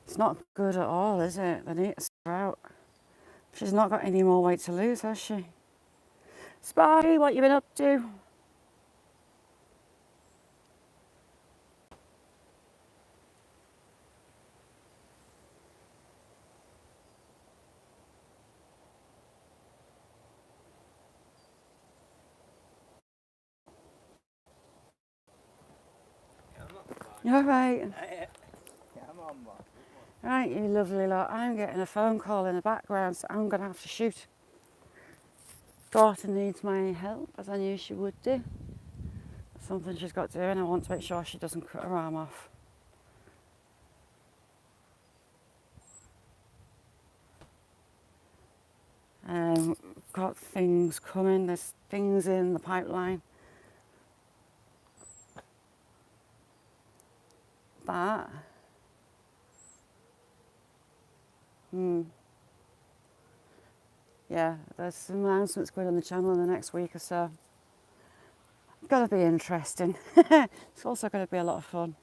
It's not good at all, is it? They need to sprout. She's not got any more weight to lose, has she? Sparky, what you been up to? You all right? Yeah, I'm on one. Right, you lovely lot. I'm getting a phone call in the background, so I'm going to have to shoot. Daughter needs my help, as I knew she would do. That's something she's got to do, and I want to make sure she doesn't cut her arm off. Got things coming, there's things in the pipeline. But, yeah, there's some announcements going on the channel in the next week or so. Gonna be interesting. It's also gonna be a lot of fun.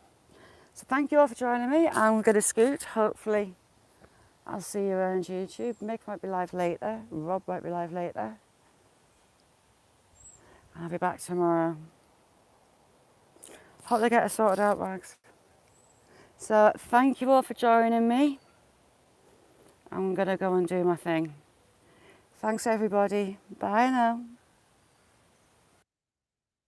So thank you all for joining me. I'm gonna scoot, hopefully I'll see you around YouTube. Mick might be live later, Rob might be live later. I'll be back tomorrow. Hope they get us sorted out, Wags. So thank you all for joining me. I'm gonna go and do my thing. Thanks everybody. Bye now.